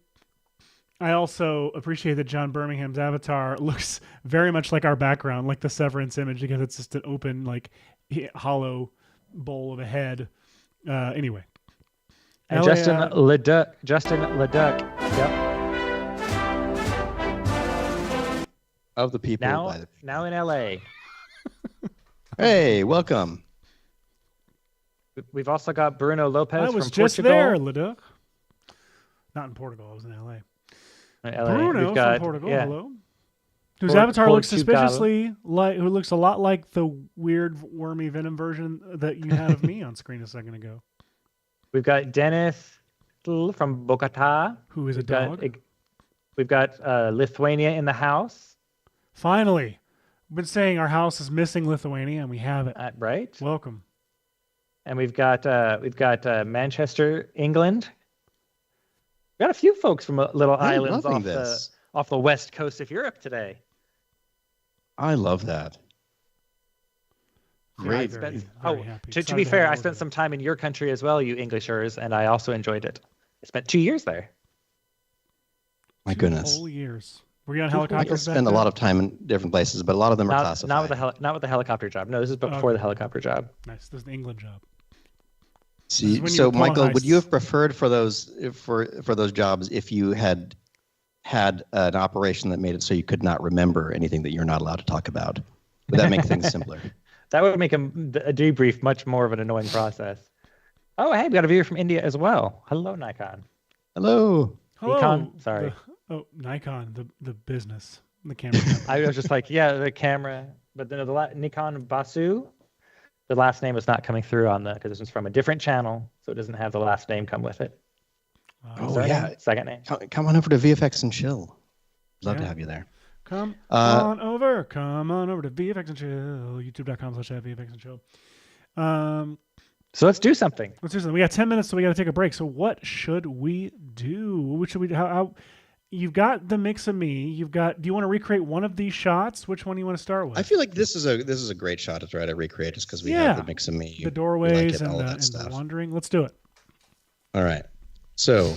I also appreciate that John Birmingham's avatar looks very much like our background, like the Severance image, because it's just an open, like hollow bowl of a head. Anyway. And LA, Justin Leduc. Yep. Of the people. by the- Now in LA. Hey, welcome. We've also got Bruno Lopez I was from just Portugal. there, Leduc. Not in Portugal. I was in LA. Bruno We've got, from Portugal. yeah. Hello. Whose avatar looks Portugal. suspiciously like, who looks a lot like the weird wormy Venom version that you had of me on screen a second ago. We've got Dennis from Bogota. Who is a dog? We've got Lithuania in the house. Finally, we've been saying our house is missing Lithuania, and we have it. Right. Welcome. And we've got Manchester, England. We got a few folks from little I'm islands loving off this. the west coast of Europe today. I love that. Great. Very, Oh, very happy. to Excited be have fair, all I of spent it. some time in your country as well, you Englishers, and I also enjoyed it. I spent 2 years there. My 2 goodness. whole years. Were you on Michael helicopters back spent a then? lot of time in different places, but a lot of them are classified. Not with the helicopter job. No, this is before the helicopter job. Nice. This is the England job. See, when you so were pulling Michael, would you heists. have preferred for those jobs if you had an operation that made it so you could not remember anything that you're not allowed to talk about? Would that make things simpler? That would make a debrief much more of an annoying process. Oh, hey, we got a viewer from India as well. Hello, Nikon. Hello. Hello. Nikon, sorry. Nikon, the business, the camera company. I was just like, yeah, the camera, but then Nikon Basu, the last name is not coming through on because this is from a different channel, so it doesn't have the last name come with it. Oh, yeah. Second name. Come on over to VFX and Chill. Love to Yeah. have you there. Come on over to VFX and Chill, youtube.com/VFX and Chill. So let's do something. Let's do something. We got 10 minutes, so we got to take a break. So what should we do? What should we do? How you've got the mix of me. Do you want to recreate one of these shots? Which one do you want to start with? I feel like this is a great shot to try to recreate just because we have the mix of me. The doorways all and that the stuff. wandering. Let's do it. All right. So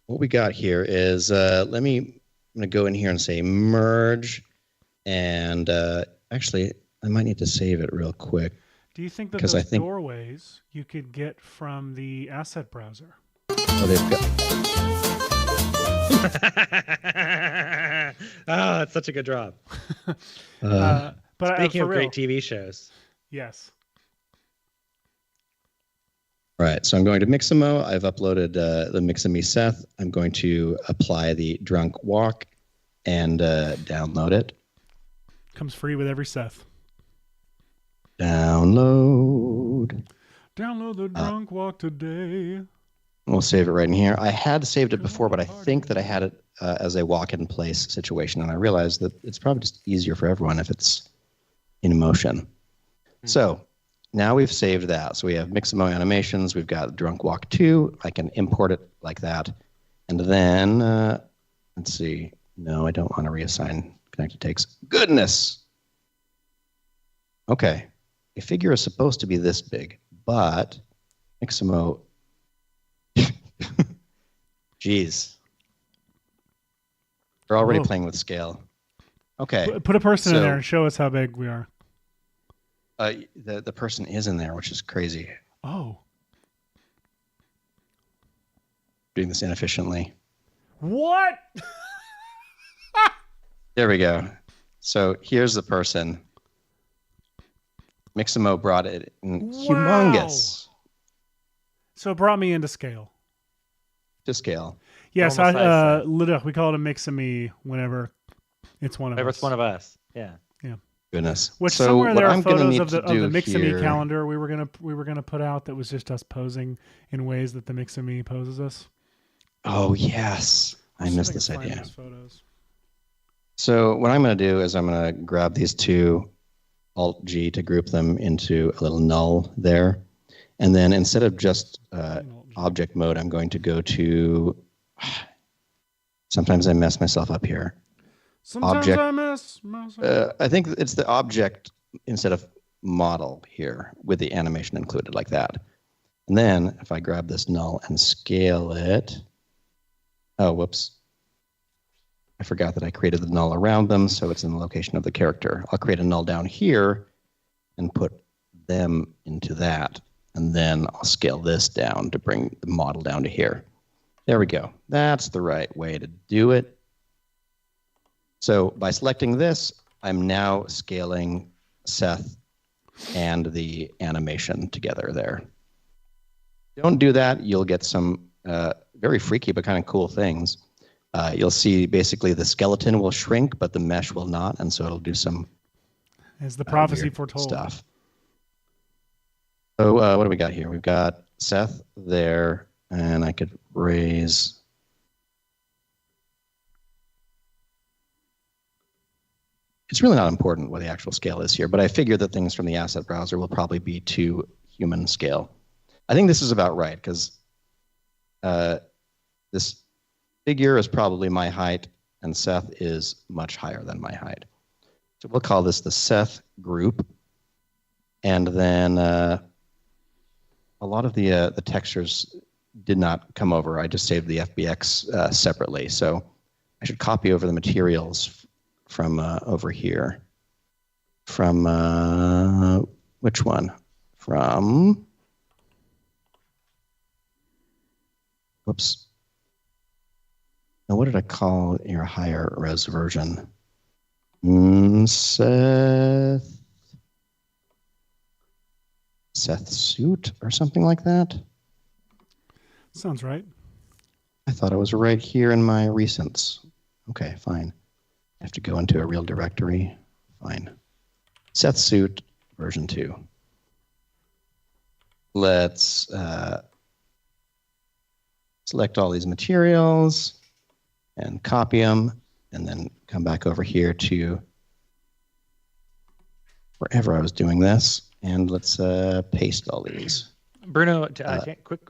what we got here is I'm going to go in here and say merge. And actually, I might need to save it real quick. Do you think that 'Cause those I think- doorways you could get from the asset browser? Oh, they've got. Oh, it's such a good drop. But Speaking for of real, great TV shows. yes. Right. So I'm going to Mixamo. I've uploaded the Mix-A-Me Seth. I'm going to apply the drunk walk and download it. Comes free with every Seth. Download. Download the drunk walk today. We'll save it right in here. I had saved it before, but I think that I had it as a walk-in place situation, and I realized that it's probably just easier for everyone if it's in motion. So now we've saved that. So we have Mixamo animations. We've got Drunk Walk 2. I can import it like that. And then, let's see. No, I don't want to reassign connected takes. Goodness! Okay. A figure is supposed to be this big, but Mixamo... Jeez. We're already Whoa. playing with scale. Okay. Put a person in So- there and show us how big we are. The person is in there, which is crazy. Oh. Doing this inefficiently. What? There we go. So here's the person. Mixamo brought it in humongous So it brought me into scale. to scale. Yes, Normal size we call it a mix of me whenever it's one of Whenever us. it's one of us. Yeah. Goodness. Which So somewhere what there are I'm gonna photos need of the to do Mix of Me here- calendar we were gonna put out that was just us posing in ways that the Mix of Me poses us. Oh yes, I Let's see missed if this can find idea. those photos. So what I'm going to do is I'm going to grab these two, Alt G to group them into a little null there, and then instead of just object mode, I'm going to go to. Sometimes I mess myself up here. Sometimes Object- I mess myself. I think it's the object instead of model here with the animation included like that. And then if I grab this null and scale it, oh, whoops. I forgot that I created the null around them, so it's in the location of the character. I'll create a null down here and put them into that. And then I'll scale this down to bring the model down to here. There we go. That's the right way to do it. So by selecting this, I'm now scaling Seth and the animation together there. Don't do that, you'll get some very freaky but kind of cool things. You'll see basically the skeleton will shrink, but the mesh will not, and so it'll do some As the prophecy weird foretold. stuff. So what do we got here? We've got Seth there, and I could raise. It's really not important what the actual scale is here, but I figure that things from the asset browser will probably be to human scale. I think this is about right, because this figure is probably my height, and Seth is much higher than my height. So we'll call this the Seth group. And then a lot of the textures did not come over. I just saved the FBX separately. So I should copy over the materials from over here. From which one? From, whoops. Now, what did I call your higher res version? Seth suit or something like that? Sounds right. I thought it was right here in my recents. Okay, fine. I have to go into a real directory. Fine. Seth suit version 2. Let's select all these materials and copy them, and then come back over here to wherever I was doing this, and let's paste all these. Bruno,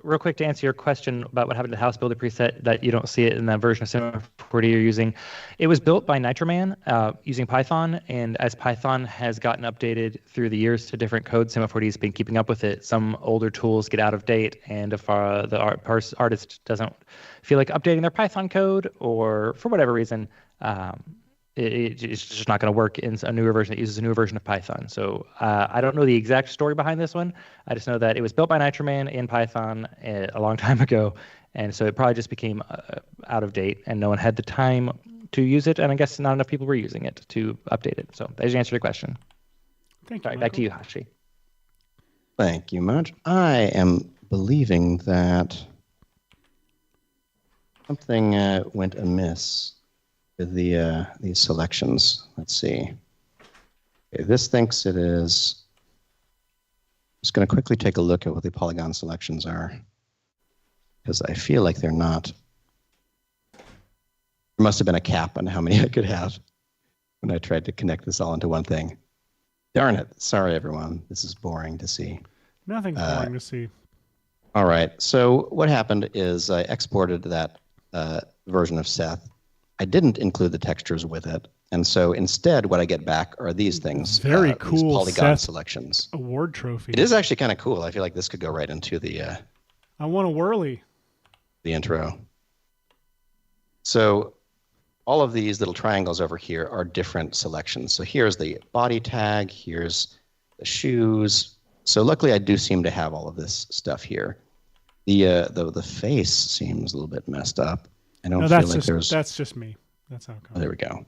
real quick to answer your question about what happened to the house builder preset that you don't see it in that version of C4D you're using. It was built by Nitroman using Python, and as Python has gotten updated through the years to different codes, C4D has been keeping up with it. Some older tools get out of date, and if the artist doesn't feel like updating their Python code, or for whatever reason, it's just not going to work in a newer version that uses a newer version of Python. So I don't know the exact story behind this one. I just know that it was built by Nitroman in Python a long time ago, and so it probably just became out of date, and no one had the time to use it, and I guess not enough people were using it to update it. So that answered your question. Thank you. Sorry, back to you, Hashi. Thank you much. I am believing that something went amiss with these selections. Let's see. Okay, this thinks it is. Just going to quickly take a look at what the polygon selections are, because I feel like they're not. There must have been a cap on how many I could have when I tried to connect this all into one thing. Darn it. Sorry, everyone. This is boring to see. Nothing's boring to see. All right. So what happened is I exported that version of Seth. I didn't include the textures with it. And so instead, what I get back are these things. Very cool these polygon Seth selections. Award trophy. It is actually kind of cool. I feel like this could go right into the I want a whirly. The intro. So all of these little triangles over here are different selections. So here's the body tag. Here's the shoes. So luckily, I do seem to have all of this stuff here. The face seems a little bit messed up. I don't feel like there's. That's just me. That's how it comes. Oh, there we go.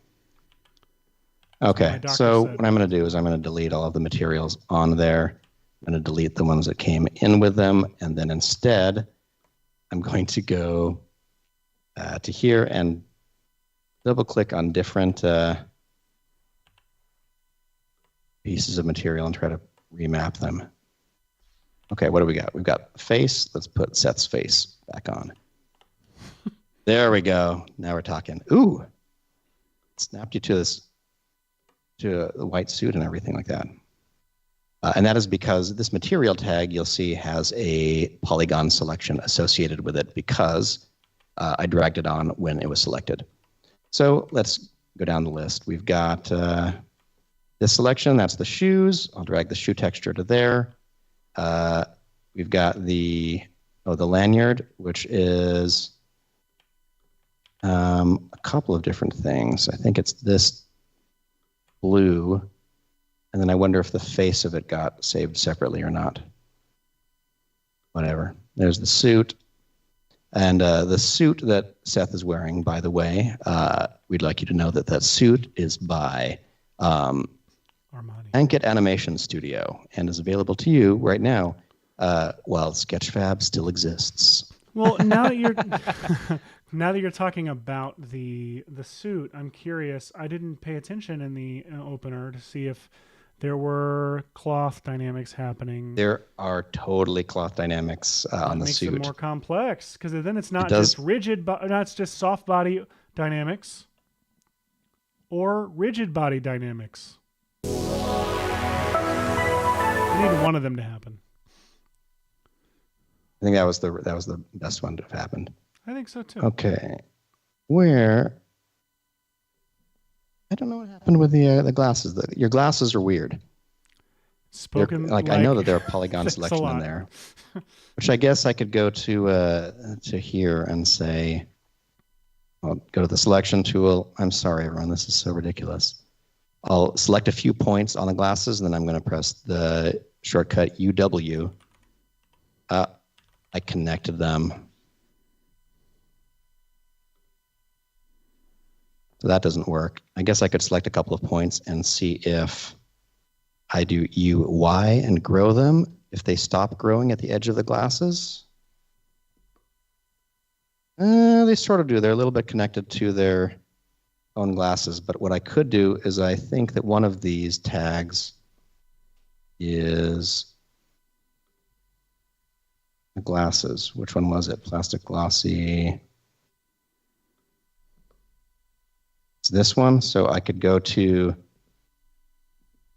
Okay, so what I'm going to do is I'm going to delete all of the materials on there. I'm going to delete the ones that came in with them, and then instead, I'm going to go to here and double-click on different pieces of material and try to remap them. Okay, what do we got? We've got face. Let's put Seth's face back on. There we go. Now we're talking. Ooh, snapped you to the white suit and everything like that. And that is because this material tag, you'll see, has a polygon selection associated with it because I dragged it on when it was selected. So let's go down the list. We've got this selection. That's the shoes. I'll drag the shoe texture to there. We've got the lanyard, which is a couple of different things. I think it's this blue, and then I wonder if the face of it got saved separately or not. Whatever. There's the suit. And the suit that Seth is wearing, by the way, we'd like you to know that that suit is by Armani. Ankit Animation Studio and is available to you right now while Sketchfab still exists. Well, now that you're now that you're talking about the suit, I'm curious. I didn't pay attention in the opener to see if there were cloth dynamics happening. There are totally cloth dynamics on the suit. Makes it more complex because then it's not just rigid, it's just soft body dynamics or rigid body dynamics. I need one of them to happen. I think that was the best one to have happened. I think so too. Okay, I don't know what happened with the glasses. Your glasses are weird. Spoken I know that there are polygon Thanks a selection in lot. there, which I guess I could go to here and say, I'll go to the selection tool. I'm sorry, everyone. This is so ridiculous. I'll select a few points on the glasses, and then I'm going to press the shortcut UW. I connected them. So that doesn't work. I guess I could select a couple of points and see if I do UY and grow them, if they stop growing at the edge of the glasses. They sort of do. They're a little bit connected to their own glasses. But what I could do is I think that one of these tags is the glasses. Which one was it? Plastic glossy. It's this one. So I could go to,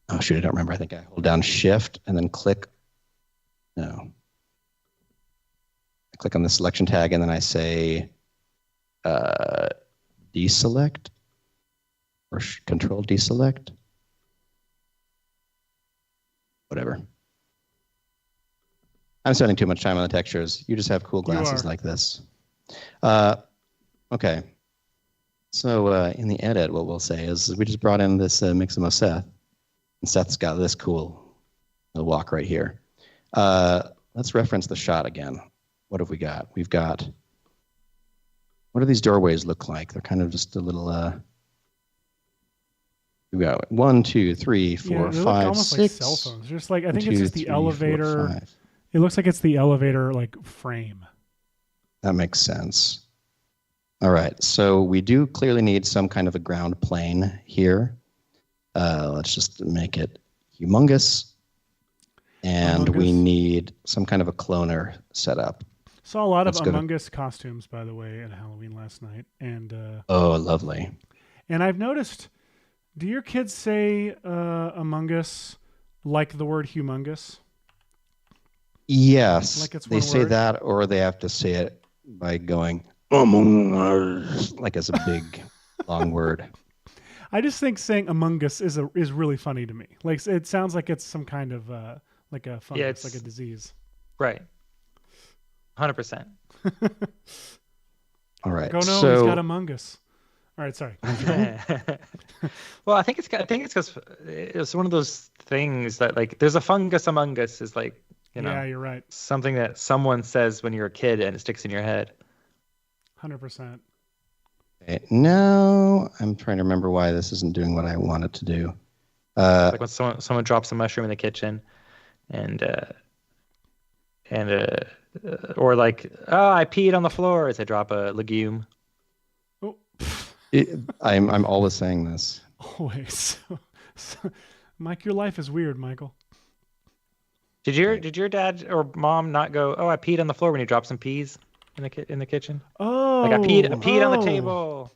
oh shoot, I don't remember. I think I hold down Shift and then click. No. I click on the selection tag and then I say deselect or control deselect. Whatever. I'm spending too much time on the textures. You just have cool glasses like this. Okay. So in the edit, what we'll say is we just brought in this Maxon of Seth. And Seth's got this cool walk right here. Let's reference the shot again. What have we got? We've got, what do these doorways look like? They're kind of just a little, we got 1, 2, 3, 4, 5, almost 6. like cell phones. Just like, I think 2, it's just the 3, 4, elevator. 5. It looks like it's the elevator like frame. That makes sense. All right, so we do clearly need some kind of a ground plane here. Let's just make it humongous. And we need some kind of a cloner set up. Saw a lot of Among Us costumes, by the way, at Halloween last night. And oh, lovely. And I've noticed, do your kids say Among Us like the word humongous? Yes, like it's they one say word? that, or they have to say it by going Among Us, like it's a big, long word. I just think saying Among Us is really funny to me. Like it sounds like it's some kind of like a fungus, like a disease. Right. 100%. All right. Go no, so, he's got Among Us. All right, sorry. Well, I think it's because it's one of those things that like there's a fungus among us is like, you know. Yeah, you're right. Something that someone says when you're a kid and it sticks in your head. 100%. Okay, now I'm trying to remember why this isn't doing what I want it to do. Like when someone drops a mushroom in the kitchen, and or like, oh, I peed on the floor as I drop a legume. Oh. I'm always saying this. Always. Mike, your life is weird, Michael. Did your dad or mom not go, oh, I peed on the floor when you dropped some peas in the kitchen? Oh, like I peed on the table.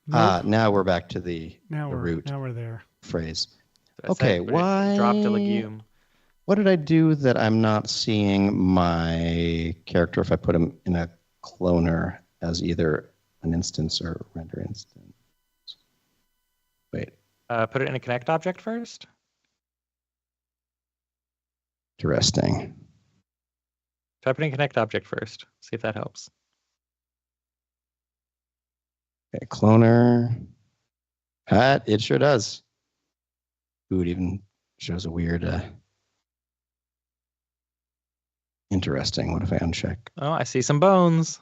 Nope. Now we're back to the root. Now we're there. Phrase. So Okay, why dropped a legume? What did I do that I'm not seeing my character if I put him in a cloner as either an instance or render instance? Wait. Put it in a connect object first. Interesting. Try putting connect object first. See if that helps. Okay, cloner. It sure does. Ooh, it even shows a weird. Interesting. What if I uncheck? Oh, I see some bones.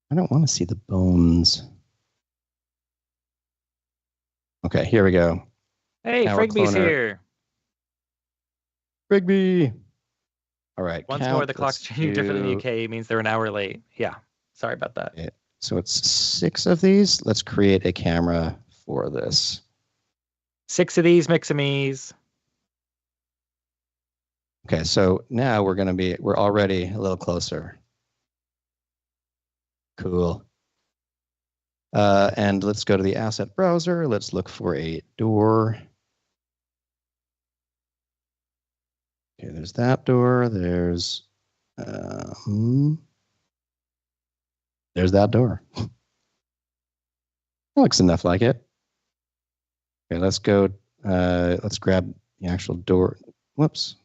I don't want to see the bones. Okay, here we go. Hey, Now we're Frigby's cloner. here. Frigby. All right. Once more, the clock's changing different in the UK means they're an hour late. Yeah, sorry about that. Okay, so it's 6 of these. Let's create a camera for this. 6 of these Mix-A-Me's. Okay, so now we're already a little closer. Cool. And let's go to the asset browser. Let's look for a door. Okay, there's that door. There's that door. That looks enough like it. Okay, let's go. Let's grab the actual door. Whoops.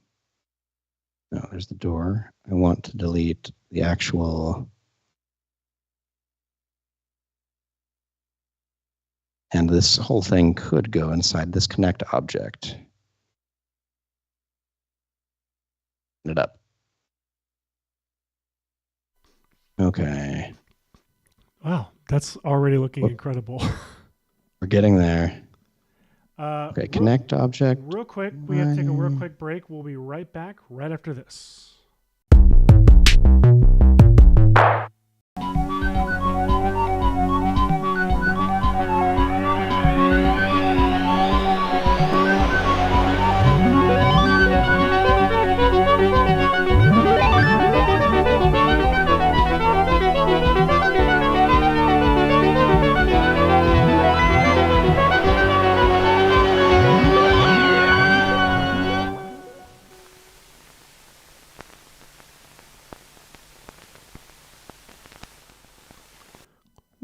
No, there's the door. I want to delete the actual. And this whole thing could go inside this connect object. It up. Okay. Wow, that's already looking incredible. We're getting there. Okay, connect object. Real quick, we have to take a real quick break. We'll be right back right after this.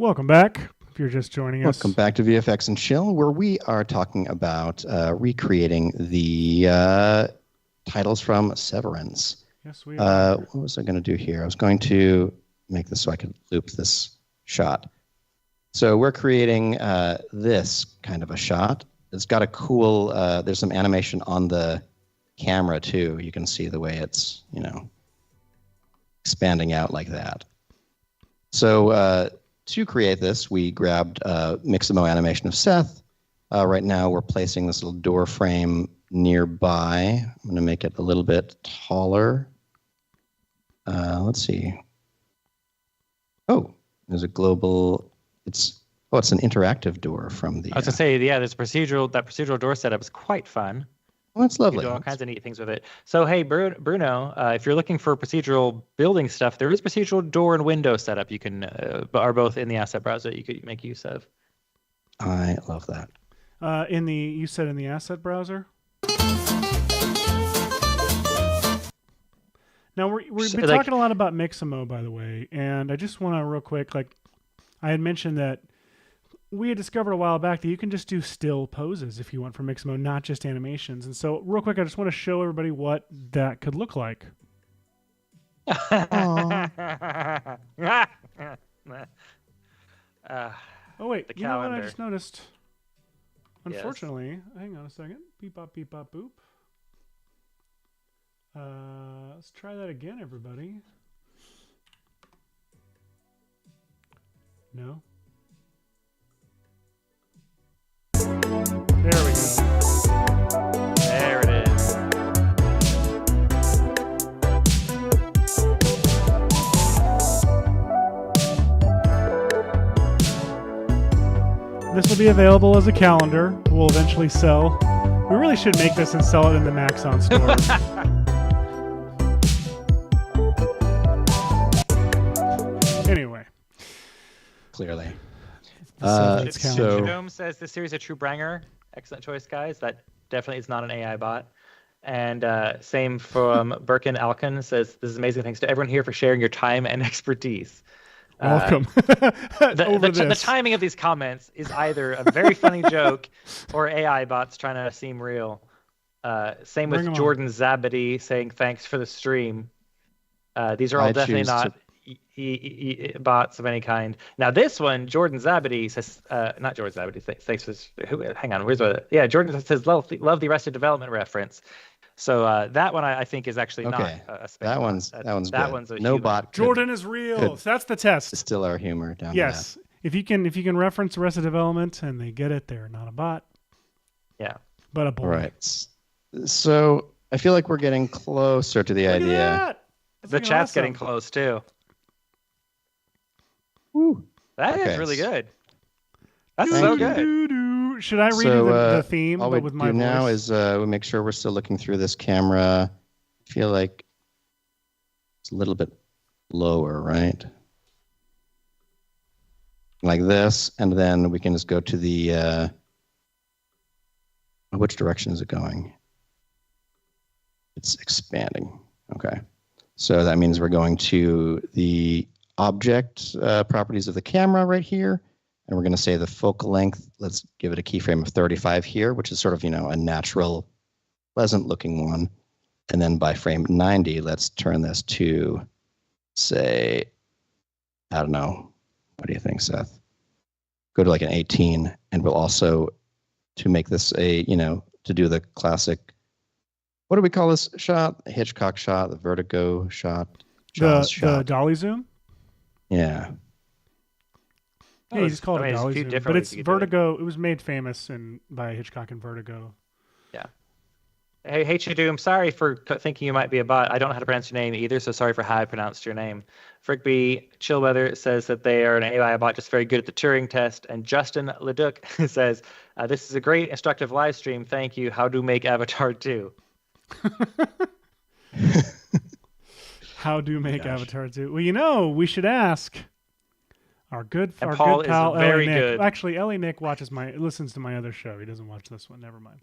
Welcome back. If you're just joining us. Welcome back to VFX and Chill, where we are talking about recreating the titles from Severance. Yes, we are. What was I going to do here? I was going to make this so I could loop this shot. So we're creating this kind of a shot. It's got a cool, there's some animation on the camera too. You can see the way it's, expanding out like that. So to create this, we grabbed Mixamo animation of Seth. Right now we're placing this little door frame nearby. I'm going to make it a little bit taller. Let's see. Oh, there's a global, it's an interactive door from the... I was going to say, yeah, that procedural door setup is quite fun. Well, that's lovely. You can do all kinds of neat things with it. So, hey, Bruno, if you're looking for procedural building stuff, there is procedural door and window setup you can, are both in the asset browser that you could make use of. I love that. You said in the asset browser? Now, we've been talking a lot about Mixamo, by the way, and I just want to real quick, I had mentioned that we had discovered a while back that you can just do still poses if you want for Mixamo, not just animations. And so real quick, I just want to show everybody what that could look like. Oh, wait. You know what I just noticed? Unfortunately, hang on a second. Beep, bop, boop. Let's try that again, everybody. No? There we go. There it is. This will be available as a calendar. We'll eventually sell. We really should make this and sell it in the Maxon store. Anyway. Clearly. Jerome says this series a true branger. Excellent choice, guys. That definitely is not an AI bot. And same from Birkin Alkin says, this is amazing. Thanks to everyone here for sharing your time and expertise. Welcome. The timing of these comments is either a very funny joke or AI bots trying to seem real. Same with Jordan Zabady saying thanks for the stream. These are all definitely not bots of any kind. Now this one, Jordan Zabady says, not Jordan Zabady. Thanks for this. Hang on, Jordan says love the Arrested Development reference. So that one I think is actually not a spam. That one's that good. one's a no human. bot. Jordan is real. So that's the test. Still our humor down. Yes, if you can reference Arrested Development and they get it, they're not a bot. Yeah, but a boy. Right. So I feel like we're getting closer to the idea. The chat's getting close too. Woo. That is really good. That's so good. Should I read the theme? All but we with do my now voice? is we make sure we're still looking through this camera. I feel like it's a little bit lower, right? Like this, and then we can just go to the. Which direction is it going? It's expanding. Okay. So that means we're going to the object properties of the camera right here. And we're going to say the focal length, let's give it a keyframe of 35 here, which is sort of, a natural pleasant looking one. And then by frame 90, let's turn this to, say, I don't know. What do you think, Seth? Go to like an 18, and we'll also, to make this a, to do the classic, what do we call this shot? The Hitchcock shot, the vertigo shot, the dolly zoom? Yeah. Yeah, you just call it a dolly zoom. But it's Vertigo. It was made famous by Hitchcock and Vertigo. Yeah. Hey, Chadu, I'm sorry for thinking you might be a bot. I don't know how to pronounce your name either, so sorry for how I pronounced your name. Frigby Chillweather says that they are an AI bot just very good at the Turing test. And Justin Leduc says, this is a great instructive live stream. Thank you. How to make Avatar 2. How do make Avatar 2? Well, we should ask our good Paul pal is very Ellie Nick. good. Actually, Ellie Nick listens to my other show. He doesn't watch this one. Never mind.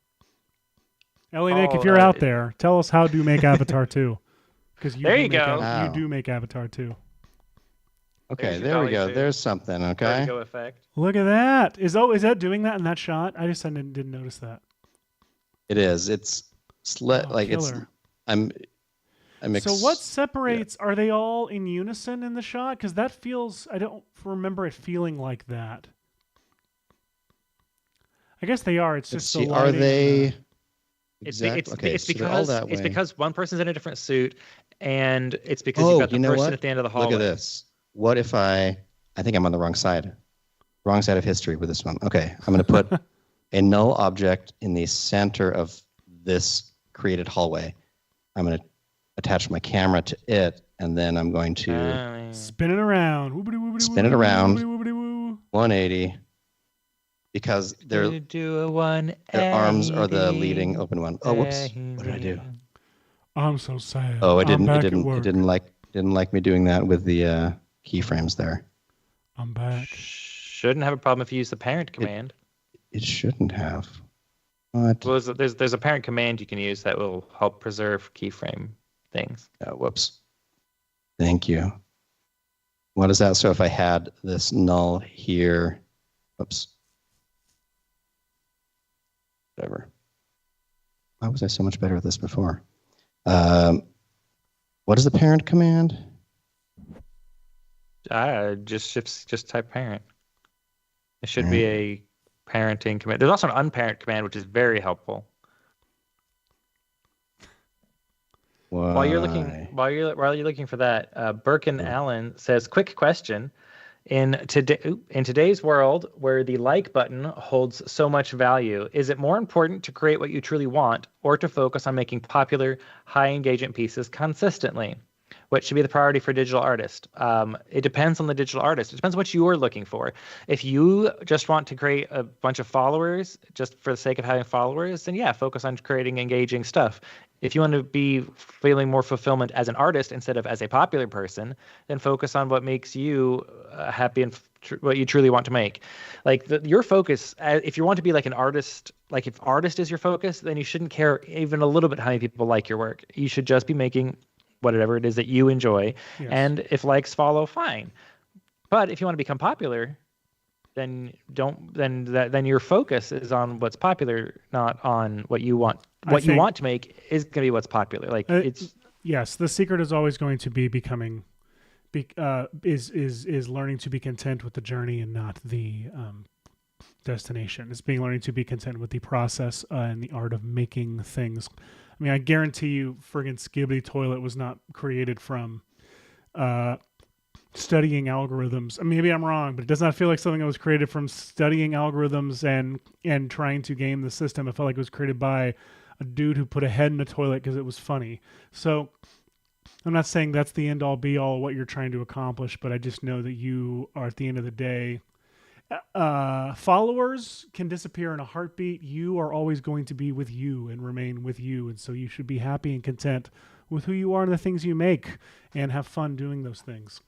Ellie Nick, if you're out there, tell us how to make Avatar 2. Because there you go. You do make Avatar 2. Okay, there we go. There's something. Okay. Vertigo effect. Look at that. Is that doing that in that shot? I just didn't notice that. It is. It's killer. So what separates? Yeah. Are they all in unison in the shot? Because that feels. I don't remember it feeling like that. I guess they are. It's just the lighting. Are they? Exactly. It's because one person's in a different suit, and it's because you've got the person at the end of the hallway. Look at this. What if I think I'm on the wrong side of history with this one. Okay, I'm going to put a null object in the center of this created hallway. I'm going to attach my camera to it, and then I'm going to spin it around. 180. Because their arms are the leading open one. Oh, whoops! What did I do? I'm so sad. Oh, it didn't like me doing that with the keyframes there. I'm back. Shouldn't have a problem if you use the parent command. It shouldn't have. What? Well, there's a parent command you can use that will help preserve keyframe things. Whoops. Thank you. What is that? So if I had this null here, whoops. Whatever. Why was I so much better at this before? What is the parent command? Just type parent. It should be a parenting command. There's also an unparent command, which is very helpful. Why? While you're looking for that, Birkin Allen says, quick question. In today's world, where the like button holds so much value, is it more important to create what you truly want or to focus on making popular, high engagement pieces consistently? What should be the priority for a digital artist? It depends on the digital artist. It depends what you're looking for. If you just want to create a bunch of followers just for the sake of having followers, then yeah, focus on creating engaging stuff. If you want to be feeling more fulfillment as an artist instead of as a popular person, then focus on what makes you happy and what you truly want to make. Like your focus, if you want to be like an artist, like if artist is your focus, then you shouldn't care even a little bit how many people like your work. You should just be making whatever it is that you enjoy. Yes. And if likes follow, fine. But if you want to become popular, then your focus is on what's popular, not on what you want. What you want to make is going to be what's popular. Like yes, the secret is always going to be is learning to be content with the journey and not the destination. It's learning to be content with the process and the art of making things. I mean, I guarantee you, friggin' Skibbity Toilet was not created from studying algorithms. I mean, maybe I'm wrong, but it does not feel like something that was created from studying algorithms and trying to game the system. It felt like it was created by a dude who put a head in a toilet because it was funny. So I'm not saying that's the end all be all what you're trying to accomplish, but I just know that you are, at the end of the day, followers can disappear in a heartbeat. You are always going to be with you and remain with you. And so you should be happy and content with who you are and the things you make and have fun doing those things.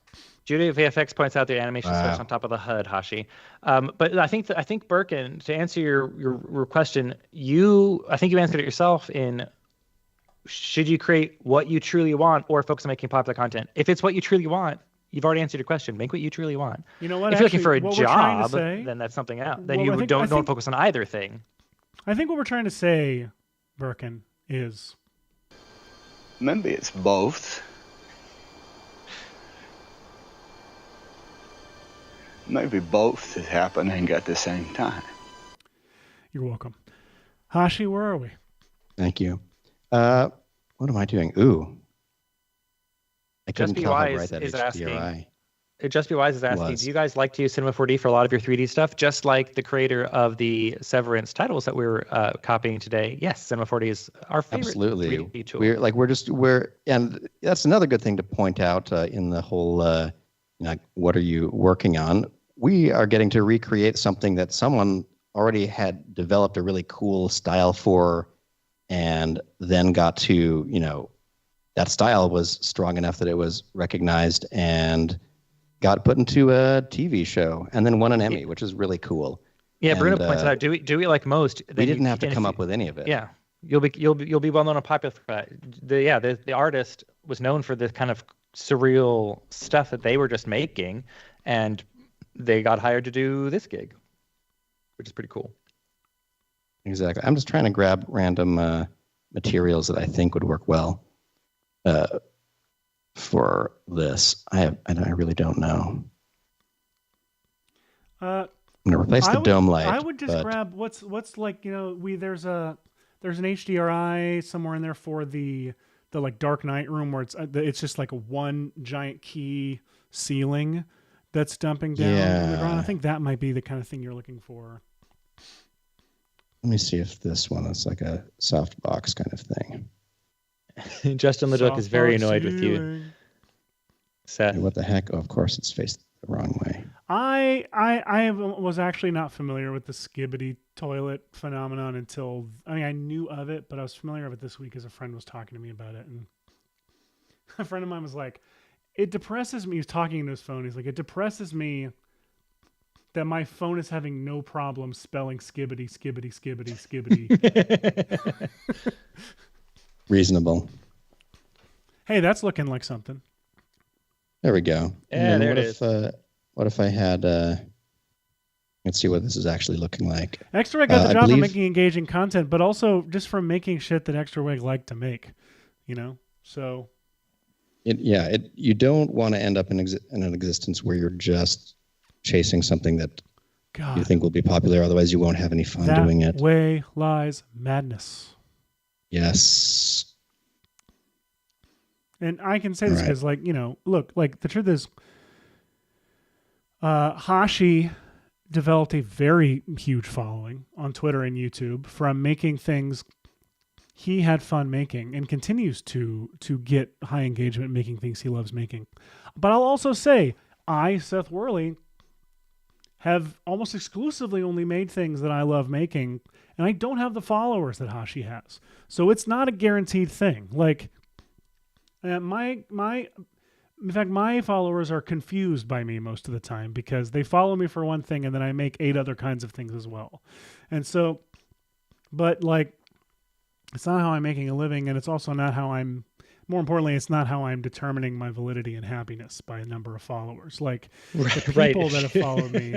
Judy VFX points out the animation starts on top of the HUD, Hashi. But I think Birkin, to answer your question, I think you answered it yourself in should you create what you truly want or focus on making popular content? If it's what you truly want, you've already answered your question. Make what you truly want. You know what? If you're looking for a job, then that's something else. Then don't focus on either thing. I think what we're trying to say, Birkin, is? Maybe it's both. Maybe both is happening at the same time. You're welcome. Hashi, where are we? Thank you. What am I doing? Ooh. I couldn't tell how bright that HDRI. Just Be Wise is asking, do you guys like to use Cinema 4D for a lot of your 3D stuff? Just like the creator of the Severance titles that we were copying today. Yes, Cinema 4D is our favorite 3D tool. And that's another good thing to point out in the whole, what are you working on? We are getting to recreate something that someone already had developed a really cool style for, and then got to, that style was strong enough that it was recognized and got put into a TV show and then won an Emmy, which is really cool. Yeah, Bruno points out, do we like most? We didn't have to come up with any of it. Yeah, you'll be well known and popular for that. The artist was known for this kind of surreal stuff that they were just making, and they got hired to do this gig, which is pretty cool. Exactly. I'm just trying to grab random materials that I think would work well for this. I really don't know. I'm gonna replace the dome light. I would just grab what's like, there's an HDRI somewhere in there for the like Dark Knight room where it's just like a one giant key ceiling that's dumping down on the ground. I think that might be the kind of thing you're looking for. Let me see if this one is like a soft box kind of thing. Justin Leduc is very annoyed with you, Seth. What the heck? Oh, of course, it's faced the wrong way. I was actually not familiar with the skibbity toilet phenomenon until, I knew of it, but I was familiar with it this week as a friend was talking to me about it. And a friend of mine was like, it depresses me. He's talking into his phone. He's like, it depresses me that my phone is having no problem spelling skibbity, skibbity, skibbity, skibbity. Reasonable. Hey, that's looking like something. There we go. Yeah, there it is. What if I had... let's see what this is actually looking like. Extra Wig got the job of making engaging content, but also just from making shit that Extra Wig liked to make. So... you don't want to end up in an existence where you're just chasing something that you think will be popular. Otherwise, you won't have any fun doing it. That way lies madness. Yes. And I can say this because, look, the truth is, Hashi developed a very huge following on Twitter and YouTube from making things he had fun making and continues to get high engagement making things he loves making. But I'll also say, Seth Worley, have almost exclusively only made things that I love making, and I don't have the followers that Hashi has. So it's not a guaranteed thing. My followers are confused by me most of the time because they follow me for one thing and then I make 8 other kinds of things as well. And so, but it's not how I'm making a living, and it's also not how more importantly, it's not how I'm determining my validity and happiness by a number of followers. The people that have followed me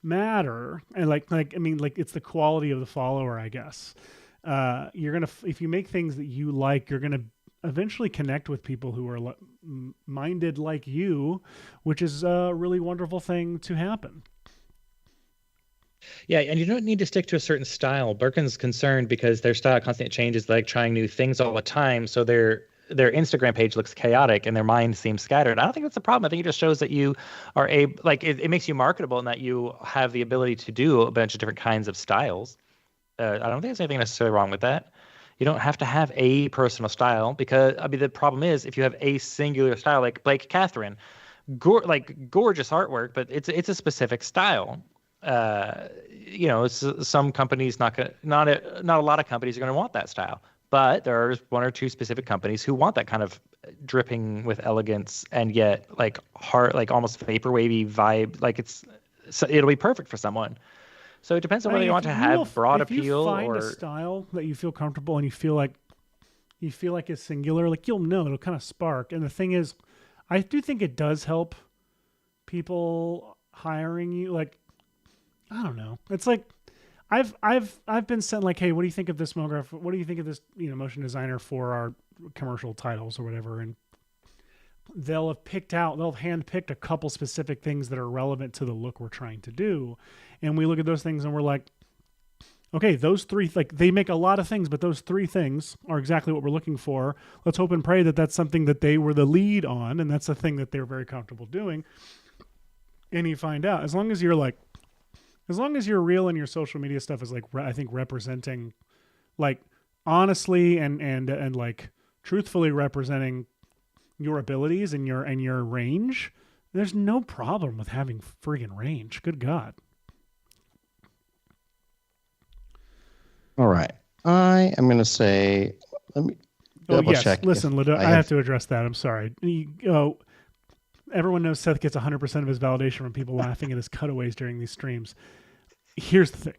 matter. And it's the quality of the follower, I guess. If you make things that you like, you're going to eventually connect with people who are minded like you, which is a really wonderful thing to happen. Yeah, and you don't need to stick to a certain style. Birkin's concerned because their style constantly changes, trying new things all the time. So their Instagram page looks chaotic and their mind seems scattered. I don't think that's a problem. I think it just shows that you are it makes you marketable and that you have the ability to do a bunch of different kinds of styles. I don't think there's anything necessarily wrong with that. You don't have to have a personal style because the problem is if you have a singular style, like Blake Catherine, gorgeous artwork, but it's a specific style. Some companies not a lot of companies are going to want that style, but there are 1 or 2 specific companies who want that kind of dripping with elegance and yet heart, almost vapor wavy vibe. It'll be perfect for someone. So it depends on whether you want to have broad appeal if you find a style that you feel comfortable and you feel like it's singular, you'll know it'll kind of spark. And the thing is, I do think it does help people hiring you. I don't know. It's I've been sent like, hey, what do you think of this monograph? What do you think of this, motion designer for our commercial titles or whatever? And they'll have handpicked a couple specific things that are relevant to the look we're trying to do. And we look at those things and we're like, okay, those three, like they make a lot of things, but those three things are exactly what we're looking for. Let's hope and pray that that's something that they were the lead on. And that's the thing that they're very comfortable doing. And you find out, as long as you're real and your social media stuff is like, I think representing like honestly and like truthfully representing your abilities and your range, there's no problem with having friggin' range. Good God. All right. I am going to say, let me double check. Listen, I have to address that. I'm sorry. Everyone knows Seth gets 100% of his validation from people laughing at his cutaways during these streams. Here's the thing.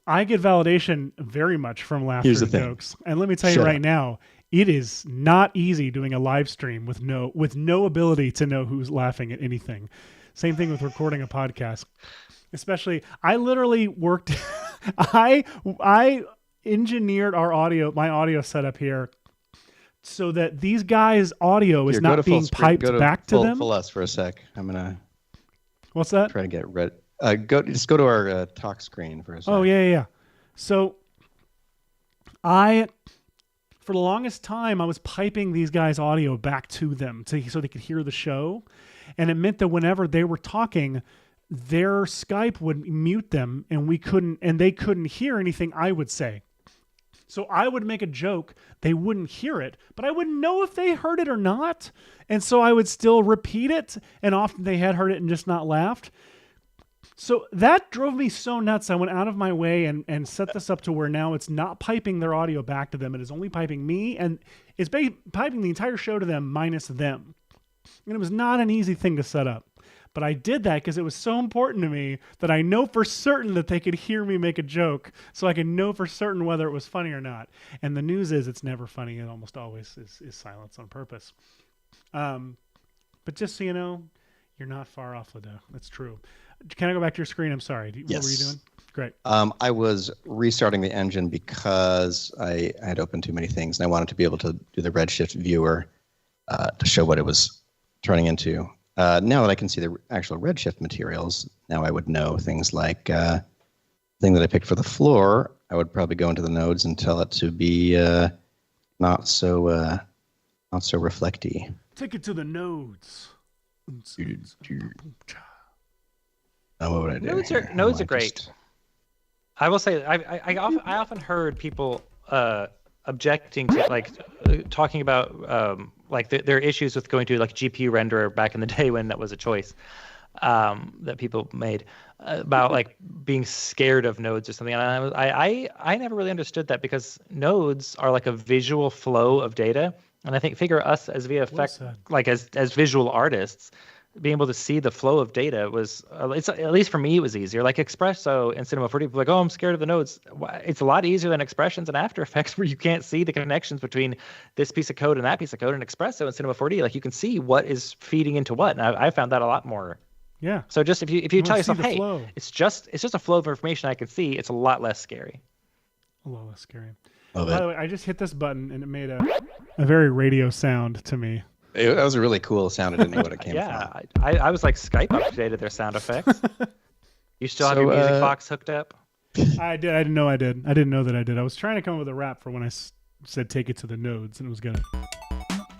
I get validation very much from laughter and jokes. And let me tell you right now, it is not easy doing a live stream with no ability to know who's laughing at anything. Same thing with recording a podcast. Especially, I literally worked, I engineered my audio setup here so that these guys' audio is not being piped back to them. Full us for a sec. I'm gonna. What's that? Try to get red. Just go to our talk screen for a second. Oh yeah. So, for the longest time, I was piping these guys' audio back to them so they could hear the show, and it meant that whenever they were talking, their Skype would mute them, and they couldn't hear anything I would say. So I would make a joke, they wouldn't hear it, but I wouldn't know if they heard it or not. And so I would still repeat it, and often they had heard it and just not laughed. So that drove me so nuts. I went out of my way and set this up to where now it's not piping their audio back to them. It is only piping me, and it's piping the entire show to them minus them. And it was not an easy thing to set up. But I did that because it was so important to me that I know for certain that they could hear me make a joke, so I can know for certain whether it was funny or not. And the news is it's never funny. It almost always is silence on purpose. But just so you know, you're not far off, Lido. That's true. Can I go back to your screen? I'm sorry. Yes. What were you doing? Great. I was restarting the engine because I had opened too many things, and I wanted to be able to do the Redshift viewer to show what it was turning into. Now that I can see the actual Redshift materials, now I would know things like the thing that I picked for the floor. I would probably go into the nodes and tell it to be not so reflecty. Take it to the nodes. What would I do? Nodes are great. I will say I often heard people objecting to talking about their issues with going to like GPU renderer back in the day when that was a choice that people made about like being scared of nodes or something. And I never really understood that because nodes are like a visual flow of data, and I think figure us as VFX like as visual artists, being able to see the flow of data was, at least for me, it was easier. Like Espresso in Cinema 4D, people are like, oh, I'm scared of the nodes. It's a lot easier than Expressions and After Effects where you can't see the connections between this piece of code and that piece of code. In Espresso in Cinema 4D, like you can see what is feeding into what. And I found that a lot more. Yeah. So just if you tell yourself, hey, it's just a flow of information I can see, it's a lot less scary. A lot less scary. By the way, I just hit this button and it made a very radio sound to me. That was a really cool sound. I didn't know what it came from. Yeah, I was like Skype updated their sound effects. You still have your music box hooked up? I did. I didn't know I did. I didn't know that I did. I was trying to come up with a rap for when I said take it to the nodes, and it was gonna.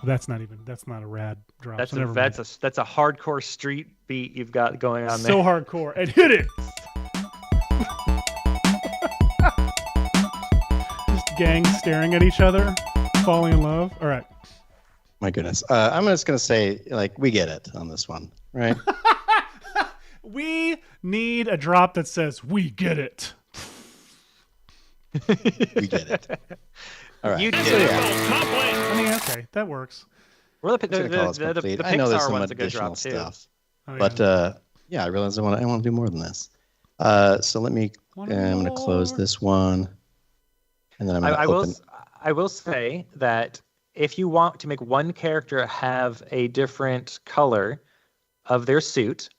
That's not a rad drop. That's a hardcore street beat you've got going on there. So hardcore, and hit it. Just gangs staring at each other, falling in love. All right. My goodness. I'm just going to say, we get it on this one, right? We need a drop that says, we get it. We get it. All right. You too. I mean, okay, that works. Well, the Pixar one's a good drop, too. Stuff. Oh, yeah. But, I realize I want to do more than this. So let me, I'm going to close this one. And then I'm going to open. I will say that if you want to make one character have a different color of their suit,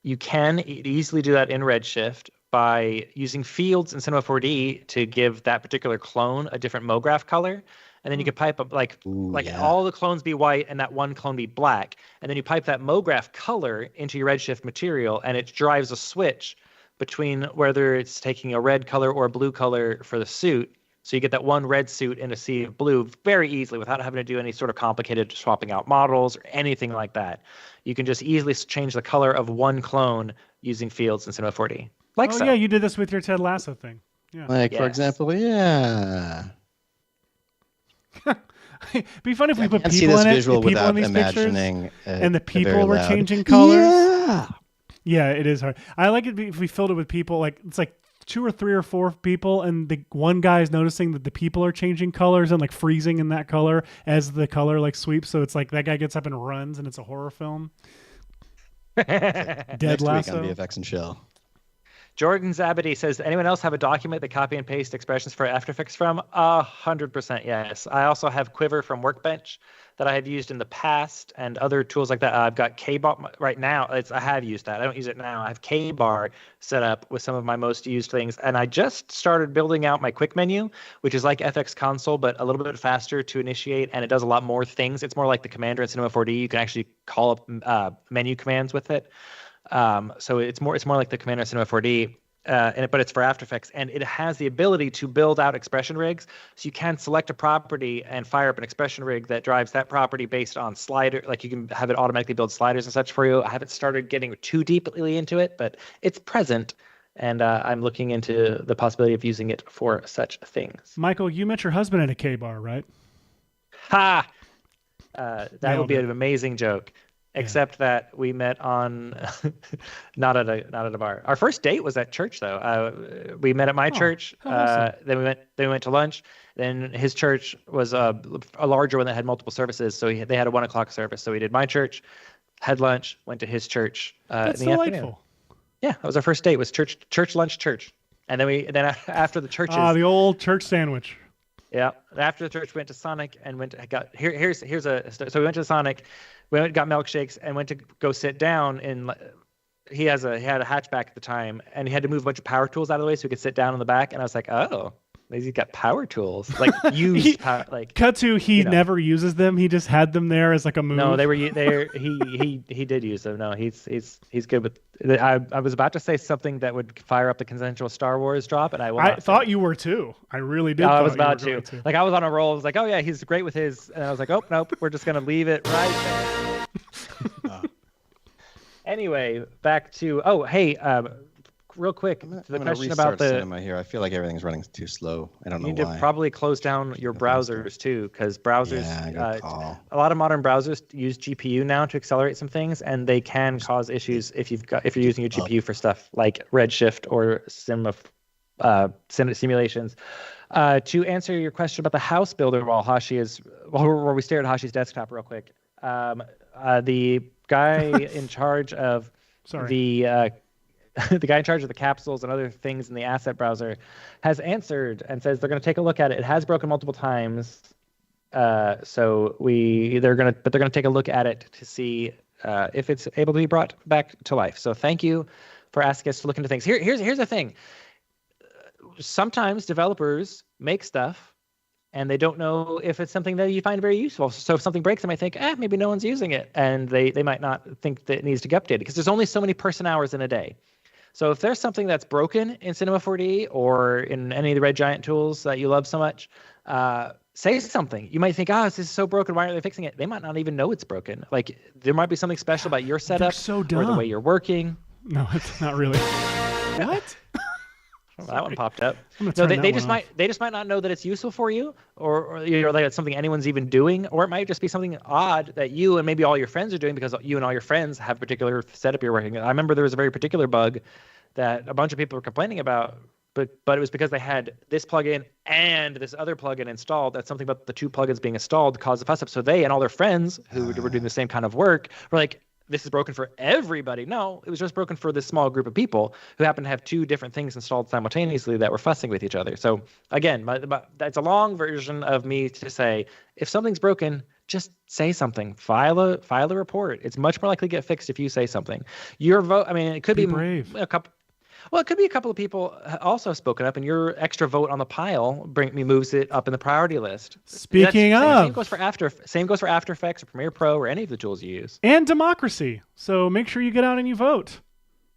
you can easily do that in Redshift by using fields in Cinema 4D to give that particular clone a different MoGraph color. And then you could pipe up all the clones be white and that one clone be black. And then you pipe that MoGraph color into your redshift material, and it drives a switch between whether it's taking a red color or a blue color for the suit. So you get that one red suit in a sea of blue very easily without having to do any sort of complicated swapping out models or anything like that. You can just easily change the color of one clone using fields in Cinema 4D. Yeah, you did this with your Ted Lasso thing. Yeah. For example, yeah. It'd be fun if we put I see people this in it, visual people without in these imagining pictures, and the very people were loud. changing colors. Yeah. Yeah, it is hard. I like it if we filled it with people. Like it's like 2 or 3 or 4 people, and the one guy is noticing that the people are changing colors and like freezing in that color as the color like sweeps. So it's like that guy gets up and runs, and it's a horror film. Dead Next Lasso. week on VFX and Chill. Jordan Zabady says, anyone else have a document that copy and paste expressions for After Effects from? 100% yes. I also have Quiver from Workbench that I have used in the past and other tools like that. I've got K-Bar right now. I have used that. I don't use it now. I have K-Bar set up with some of my most used things. And I just started building out my quick menu, which is like FX Console, but a little bit faster to initiate. And it does a lot more things. It's more like the commander in Cinema 4D. You can actually call up menu commands with it. So it's more like the Commander Cinema 4D, but it's for After Effects, and it has the ability to build out expression rigs. So you can select a property and fire up an expression rig that drives that property based on slider. Like you can have it automatically build sliders and such for you. I haven't started getting too deeply into it, but it's present, and I'm looking into the possibility of using it for such things. Michael, you met your husband at a K-Bar, right? Ha! That would be an amazing joke. Except that we met on not at a bar. Our first date was at church, though. We met at my church. Awesome. Then we went to lunch. Then his church was a larger one that had multiple services, so they had a 1:00 service. So we did my church, had lunch, went to his church That's in the delightful. afternoon. Yeah, that was our first date. Was church lunch church, and then after the churches. The old church sandwich. Yeah. After the church, went to Sonic and here's so we went to Sonic, we went got milkshakes and went to go sit down he had a hatchback at the time, and he had to move a bunch of power tools out of the way so he could sit down in the back, and I was like, oh, he's got power tools, like used power, like cut to he never uses them. He just had them there as like a move. No, they were there. He did use them. No, he's good with. I was about to say something that would fire up the consensual Star Wars drop, and I thought you were too. I really did. I was about to. Like I was on a roll. I was like, oh yeah, he's great with his, and I was like, oh nope, we're just gonna leave it right there. Anyway, back to real quick, the question about the cinema here. I feel like everything's running too slow. I don't know why. You need to probably close down your browsers too, because browsers. Yeah, a lot of modern browsers use GPU now to accelerate some things, and they can cause issues if you're using your GPU for stuff like Redshift or simulations. To answer your question about the house builder, while we stare at Hashi's desktop real quick, the guy in charge of the guy in charge of the capsules and other things in the asset browser has answered and says they're going to take a look at it. It has broken multiple times, so they're going to take a look at it to see if it's able to be brought back to life. So thank you for asking us to look into things. Here's the thing. Sometimes developers make stuff and they don't know if it's something that you find very useful. So if something breaks, they might think, maybe no one's using it, and they might not think that it needs to get updated because there's only so many person hours in a day. So if there's something that's broken in Cinema 4D or in any of the Red Giant tools that you love so much, say something. You might think, this is so broken. Why aren't they fixing it? They might not even know it's broken. Like there might be something special about your setup or the way you're working. No, it's not really. What? Well, that one popped up. No, they just might not know that it's useful for you, or like it's something anyone's even doing, or it might just be something odd that you and maybe all your friends are doing because you and all your friends have a particular setup you're working. I remember there was a very particular bug that a bunch of people were complaining about, but it was because they had this plugin and this other plugin installed. That's something about the two plugins being installed caused the fuss up. So they and all their friends who were doing the same kind of work were like, this is broken for everybody. No, it was just broken for this small group of people who happen to have two different things installed simultaneously that were fussing with each other. So again, that's a long version of me to say, if something's broken, just say something. File a report. It's much more likely to get fixed if you say something. Your vote. I mean, it could be brave. a couple. Well, it could be a couple of people also spoken up, and your extra vote on the pile moves it up in the priority list. Speaking of, same goes for After Effects or Premiere Pro or any of the tools you use. And democracy. So make sure you get out and you vote.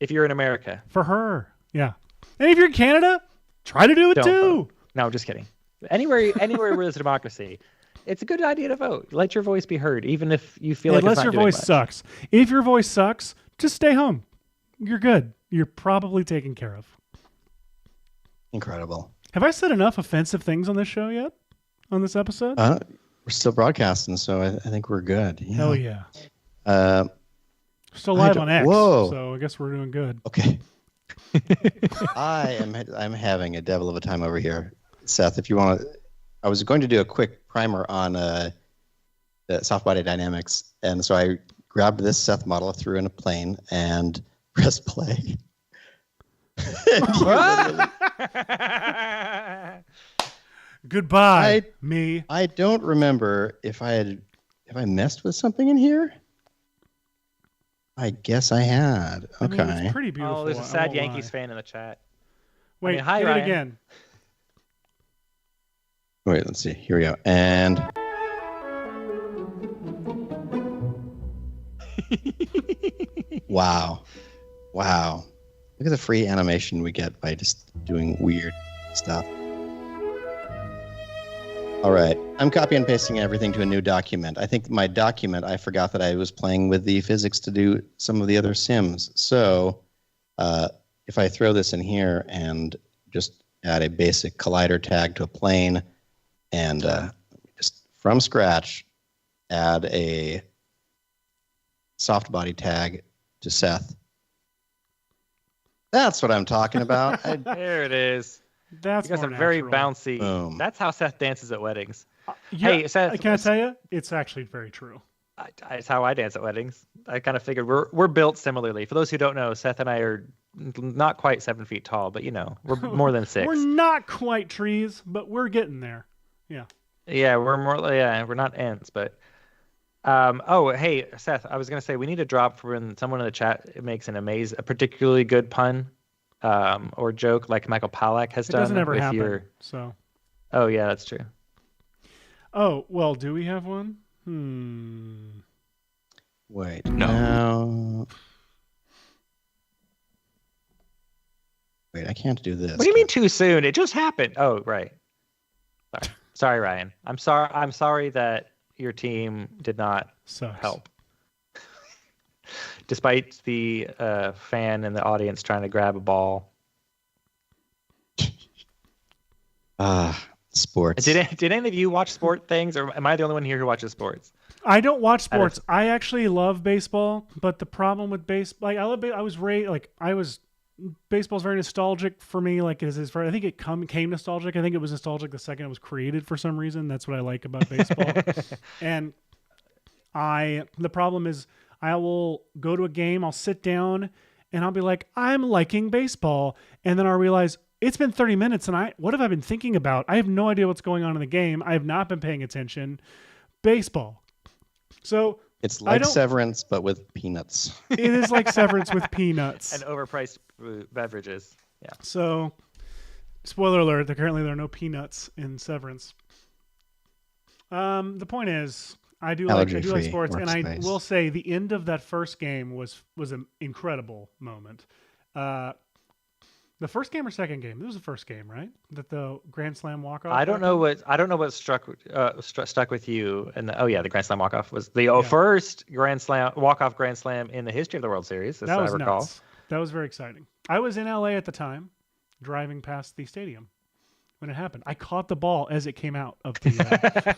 If you're in America. For her. Yeah. And if you're in Canada, try to do it too. Vote. No, just kidding. Anywhere where there's a democracy, it's a good idea to vote. Let your voice be heard, even if you feel like it's not your doing voice much. sucks. If your voice sucks, just stay home. You're good. You're probably taken care of. Incredible. Have I said enough offensive things on this show yet? On this episode? We're still broadcasting, so I think we're good. Yeah. Hell yeah. We're still live on X, whoa. so I guess we're doing good. Okay. I'm having a devil of a time over here. Seth, if you want to, I was going to do a quick primer on the soft body dynamics, and so I grabbed this Seth model, threw in a plane, and pressed play. Goodbye, me. I don't remember if I messed with something in here. I guess I had. Okay. I mean, it's pretty beautiful. Oh, there's a sad Yankees fan in the chat. Wait, hi, hit Ryan. it again. Wait, let's see. Here we go. And wow. Look at the free animation we get by just doing weird stuff. All right. I'm copy and pasting everything to a new document. I think my document, I forgot that I was playing with the physics to do some of the other sims. So if I throw this in here and just add a basic collider tag to a plane and just from scratch add a soft body tag to Seth. That's what I'm talking about. There it is. That's you guys more are very natural. bouncy. Boom. That's how Seth dances at weddings. Yeah, hey, Seth. Can I tell you? It's actually very true. It's how I dance at weddings. I kind of figured we're built similarly. For those who don't know, Seth and I are not quite 7 feet tall, but we're more than 6. We're not quite trees, but we're getting there. Yeah. Yeah, we're more. Yeah, we're not ants, but. Oh, hey, Seth. I was gonna say we need a drop for when someone in the chat makes a particularly good pun, or joke like Michael Pollack has done. It doesn't ever with happen. So. Oh yeah, that's true. Oh well, do we have one? Wait. No. Now... Wait, I can't do this. What do you mean too soon? It just happened. Oh, right. Sorry, Ryan. I'm sorry that your team did not help. Despite the fan in the audience trying to grab a ball. Sports. Did any of you watch sport things, or am I the only one here who watches sports? I don't watch sports. I actually love baseball, but the problem with baseball, baseball's very nostalgic for me. Like, I think it came nostalgic. I think it was nostalgic the second it was created for some reason. That's what I like about baseball. And the problem is, I will go to a game, I'll sit down, and I'll be like, I'm liking baseball, and then I'll realize it's been 30 minutes, and what have I been thinking about? I have no idea what's going on in the game. I have not been paying attention. Baseball. So it's like Severance, but with peanuts. It is like Severance with peanuts. And overpriced beverages. Yeah. So, spoiler alert, apparently there are no peanuts in Severance. The point is, I do like sports, and I will say the end of that first game was an incredible moment. The first game or second game? This was the first game, right? That the Grand Slam walk-off. I don't know what stuck with you. And the Grand Slam walk-off was the first Grand Slam walk-off Grand Slam in the history of the World Series, as I recall. Nuts. That was very exciting. I was in LA at the time, driving past the stadium when it happened. I caught the ball as it came out of the.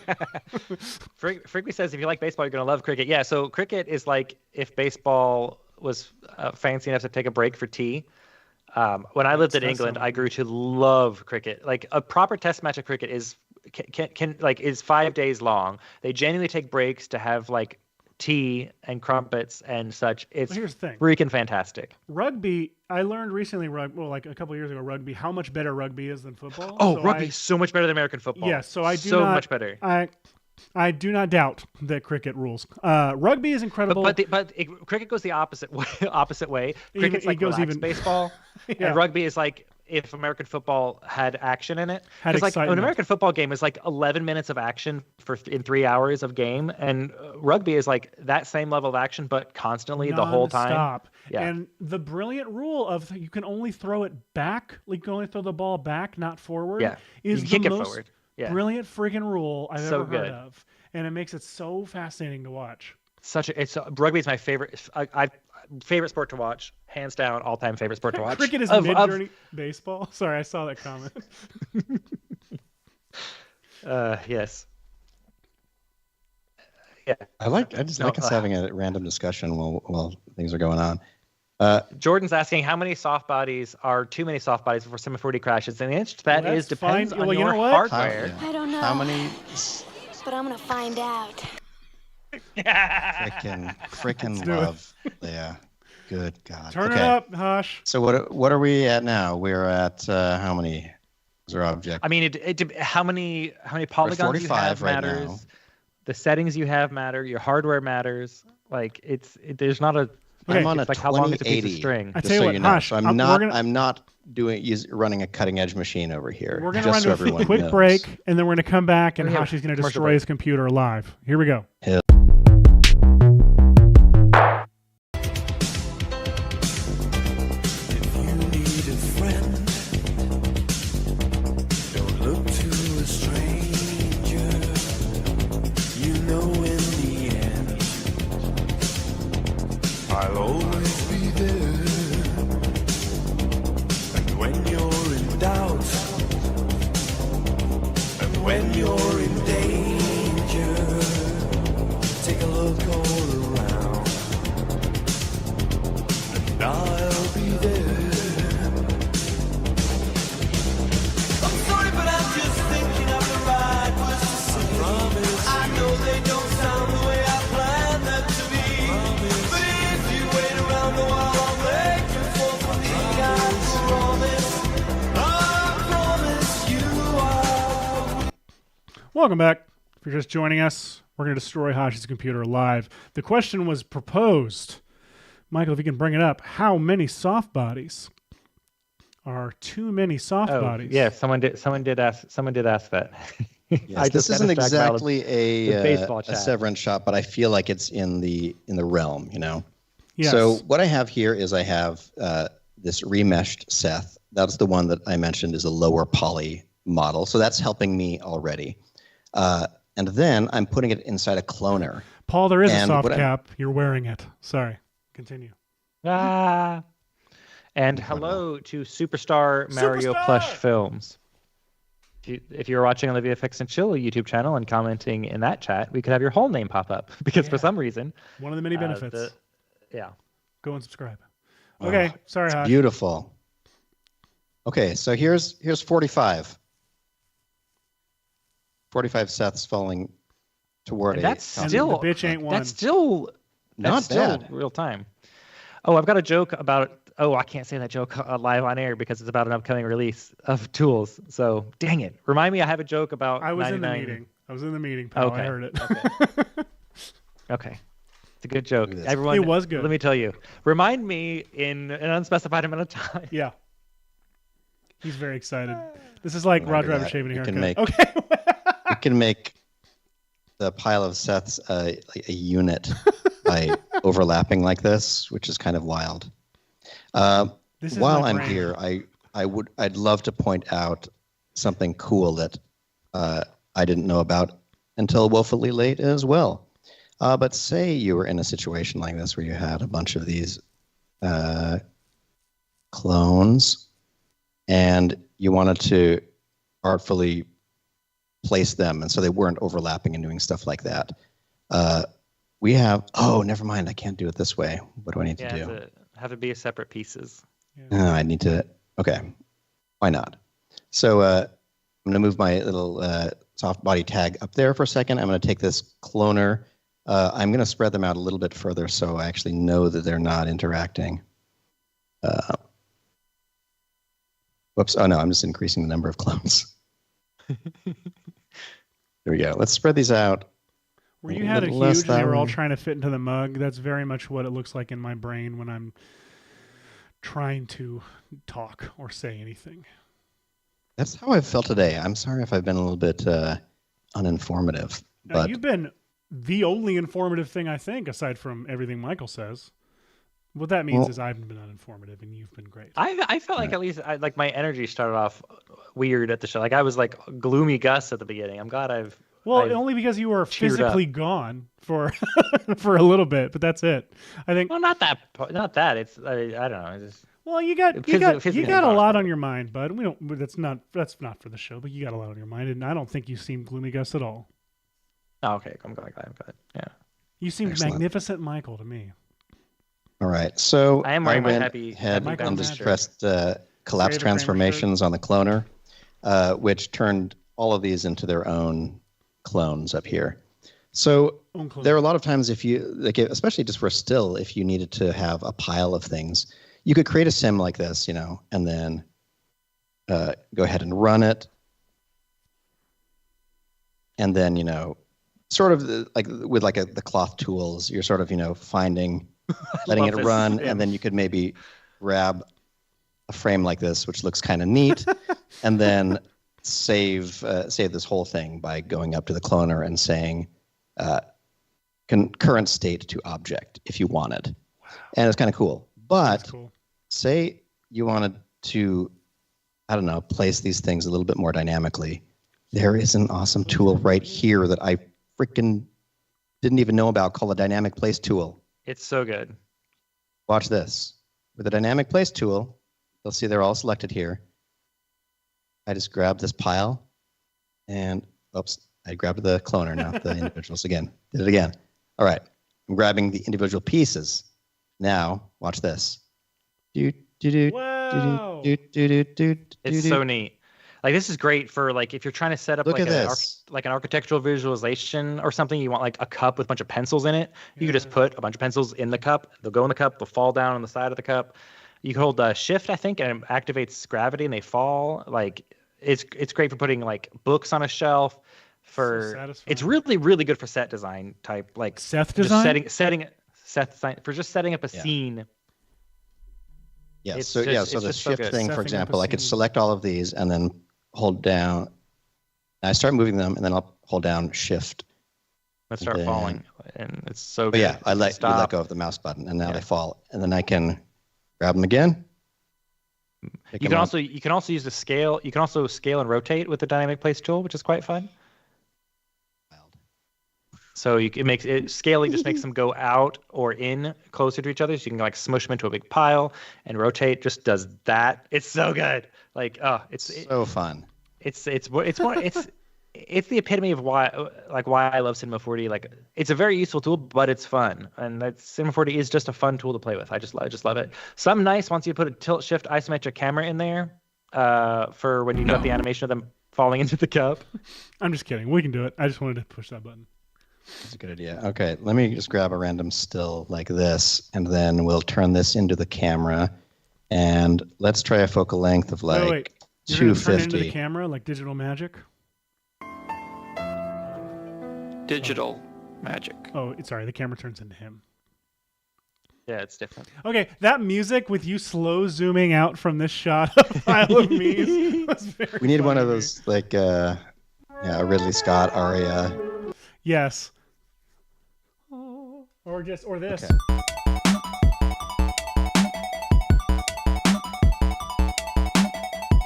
Freaky says, if you like baseball, you're gonna love cricket. Yeah, so cricket is like if baseball was fancy enough to take a break for tea. When I lived in England, I grew to love cricket. Like a proper test match of cricket is 5 days long. They genuinely take breaks to have like tea and crumpets and such. It's here's the thing. Freaking fantastic. Rugby, I learned recently, like a couple of years ago, rugby, how much better rugby is than football. Oh, rugby is so much better than American football. Yeah, so I do so much better. I do not doubt that cricket rules. Rugby is incredible. But cricket goes the opposite way. Cricket's like relaxed baseball, Yeah. and rugby is like if American football had action in it. Had It's like excitement. an American football game is like 11 minutes of action in 3 hours of game, and rugby is like that same level of action, but constantly the whole time. Non-stop. Yeah. And the brilliant rule of you can only throw it back, like you can only throw the ball back, not forward. Yeah. Is You can the kick it most forward. Yeah. brilliant freaking rule I've So ever heard good. of, and it makes it so fascinating to watch. Rugby is my favorite. Favorite sport to watch, hands down, all-time favorite sport to watch. Cricket is mid-journey baseball. Sorry, I saw that comment. Yes. Yeah. I just like us having a random discussion while things are going on. Jordan's asking how many soft bodies are too many soft bodies before C4D crashes, and the answer to that is depends on your hardware. I don't know. How many? But I'm gonna find out. Freaking love. Yeah. Good God. Turn it up, Hush. So what are we at now? We're at how many? Is our object? I mean, how many polygons you have right matters. now. The settings you have matter. Your hardware matters. Like there's not a. I'm on it's a like how long is a piece of 2080. string. I Just tell you so what, you know. Hush, So I'm not running a cutting edge machine over here. We're going to just run so to a everyone quick knows. break, and then we're going to come back, and Yeah, Hashi's going to commercial destroy break. his computer live. Here we go. I'll always be there. And when you're in doubt, and when you're in danger, take a look all around, and I'll be there. I'm sorry, but I'm just thinking of the right words to say. I promise. I know they don't sound the way I planned them to be. But if you wait around the while I'll make you fall for me, I promise you I'll. Welcome back. If you're just joining us, we're going to destroy Hashi's computer live. The question was proposed. Michael, if you can bring it up, how many soft bodies are too many soft bodies? Yeah, someone did ask that. Yes, this isn't exactly a baseball chat. Severance shot, but I feel like it's in the realm, you know. Yes. So what I have here is I have this remeshed Seth. That's the one that I mentioned is a lower poly model. So that's helping me already. And then I'm putting it inside a cloner. Paul, there is a And soft what cap. You're wearing it. Sorry. Continue. And hello to Superstar Mario Superstar! Plush Films. If you're watching on the VFX and Chill YouTube channel and commenting in that chat, we could have your whole name pop up because for some reason, One of the many benefits. yeah. Go and subscribe. Okay. Sorry, It's Hash. beautiful. Okay, so here's 45. 45 Seths falling toward And a that's And still the bitch ain't one. That's still Not bad. real time. Oh, I've got a joke about. Oh, I can't say that joke live on air because it's about an upcoming release of tools. So dang it! Remind me, I have a joke about. I was 99. in the meeting. I was in the meeting, Paul. Okay. I heard it. Okay, it's a good joke. Look at this. Everyone, It was good. Let me tell you. Remind me in an unspecified amount of time. Yeah. He's very excited. This is like Look Roger at Rabbit that. shaving a You haircut. can make- Okay. You can make the pile of Seths a unit by overlapping like this, which is kind of wild. This is While my I'm brain. here, I'd love to point out something cool that I didn't know about until woefully late as well. But say you were in a situation like this where you had a bunch of these clones and you wanted to artfully place them, and so they weren't overlapping and doing stuff like that. We have, never mind, I can't do it this way. What do I need to do? Have to be separate pieces. I need to, okay, why not? So I'm going to move my little soft body tag up there for a second. I'm going to take this cloner. I'm going to spread them out a little bit further so I actually know that they're not interacting. Whoops, oh no, I'm just increasing the number of clones. There we go. Let's spread these out. Where you A had it little less huge and they that were all way. trying to fit into the mug, that's very much what it looks like in my brain when I'm trying to talk or say anything. That's how I felt today. I'm sorry if I've been a little bit uninformative, Now, but you've been the only informative thing, I think, aside from everything Michael says. What that means is I've been uninformative and you've been great. I felt like at least like my energy started off weird at the show. Like I was like gloomy Gus at the beginning. I'm glad I've only because you were cheered physically gone for for a little bit, but that's it. I think. well, not that. It's I don't know. It's just, Well, you got physically a gone. lot on your mind, bud. We don't. That's not for the show, but you got a lot on your mind, and I don't think you seem gloomy Gus at all. oh, okay, I'm glad. Yeah, You seem Excellent. magnificent, Michael, to me. all right. So I am wearing my went happy ahead Michael and Magic. just pressed collapse Save a transformations on the cloner, which turned all of these into their own clones up here. So there are a lot of times if you like, especially just for still, if you needed to have a pile of things, you could create a sim like this, and then go ahead and run it, and then sort of like with like the cloth tools, you're sort of finding, letting it this. run, Yeah. and then you could maybe grab a frame like this, which looks kind of neat, and then save this whole thing by going up to the cloner and saying current state to object if you wanted. And it's kind of cool. But That's cool. say you wanted to, I don't know, place these things a little bit more dynamically. There is an awesome tool right here that I freaking didn't even know about called a dynamic place tool. it's so good. Watch this. With the dynamic place tool, you'll see they're all selected here. I just grabbed this pile and, oops, I grabbed the cloner, not the individuals again. Did it again. All right. I'm grabbing the individual pieces. Now, watch this. Wow. It's so neat. Like this is great for like if you're trying to set up Look like at this. like an architectural visualization or something. You want like a cup with a bunch of pencils in it. You could just put a bunch of pencils in the cup. They'll go in the cup. They'll fall down on the side of the cup. You can hold Shift, I think, and it activates gravity, and they fall. Like it's great for putting like books on a shelf. satisfying. It's really really good for set design type like Seth just design? setting Seth design for just setting up a Yeah. scene. Yes. It's So just- so it's the just so shift good. thing, Setting for up a example, I could scene. select all of these and then hold down. I start moving them, and then I'll hold down Shift. Let's start then- falling, and it's so But good. yeah, you let Stop. go of the mouse button, and now Yeah. they fall, and then I can grab them again. pick You 'em can up. also use the scale. You can also scale and rotate with the dynamic place tool, which is quite fun. So it makes it scaling just makes them go out or in closer to each other. So you can like smush them into a big pile, and rotate just does that. It's so good. Like it's so fun. it's the epitome of why I love Cinema 4D. Like it's a very useful tool, but it's fun, and Cinema 4D is just a fun tool to play with. I just love it. Some nice once you put a tilt shift isometric camera in there for when you got the animation of them falling into the cup. I'm just kidding. We can do it. I just wanted to push that button. That's a good idea. Okay, let me just grab a random still like this, and then we'll turn this into the camera, and let's try a focal length of like wait. You're gonna turn it into the 250. camera like digital magic? Digital magic. Oh, sorry. The camera turns into him. Yeah, it's different. Okay, that music with you slow zooming out from this shot of a pile of me's was very We need one funny of to me. those like a Ridley Scott aria. Yes. Or this. Okay.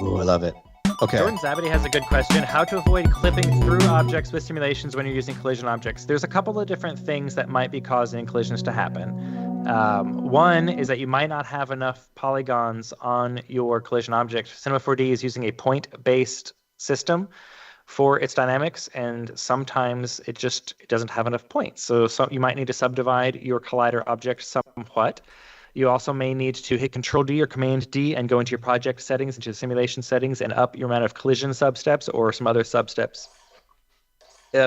Ooh, I love it. Okay. Jordan Zabady has a good question. How to avoid clipping through objects with simulations when you're using collision objects. There's a couple of different things that might be causing collisions to happen. One is that you might not have enough polygons on your collision object. Cinema 4D is using a point-based system for its dynamics, and sometimes it doesn't have enough points. So you might need to subdivide your collider object somewhat. You also may need to hit Control D or Command D and go into your project settings, into the simulation settings, and up your amount of collision substeps or some other substeps.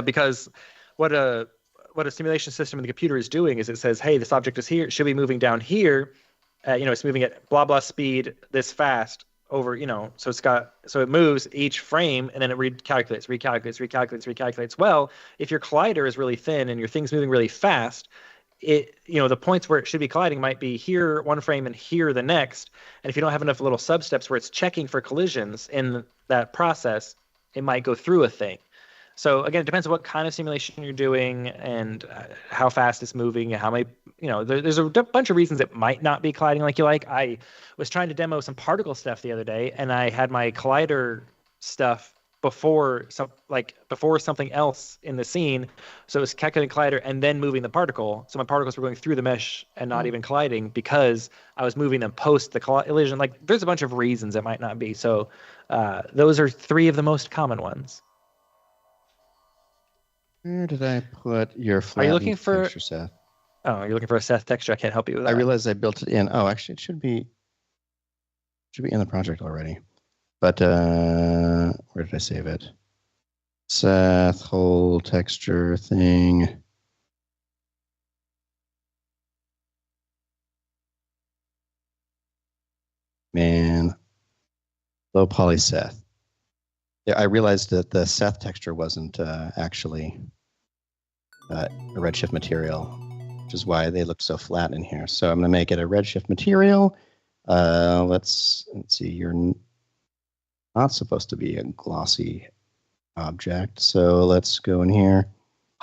Because what a simulation system in the computer is doing is it says, hey, this object is here, it should be moving down here. It's moving at blah, blah speed this fast. over, so it moves each frame and then it recalculates. Well, if your collider is really thin and your thing's moving really fast, the points where it should be colliding might be here one frame and here the next. And if you don't have enough little sub-steps where it's checking for collisions in that process, it might go through a thing. So again, it depends on what kind of simulation you're doing and how fast it's moving, how many, there's a bunch of reasons it might not be colliding like you like. I was trying to demo some particle stuff the other day, and I had my collider stuff before something else in the scene. So it was calculating collider and then moving the particle. So my particles were going through the mesh and not even colliding because I was moving them post the collision. Like there's a bunch of reasons it might not be. So those are 3 of the most common ones. Where did I put your flat? Are you looking for texture, Seth? Oh, you're looking for a Seth texture. I can't help you with that. I realized I built it in. Oh, actually, it should be in the project already. But where did I save it? Seth, whole texture thing. Man, low poly Seth. Yeah, I realized that the Seth texture wasn't actually a redshift material, which is why they look so flat in here. So I'm going to make it a redshift material. Let's see. You're not supposed to be a glossy object. So let's go in here.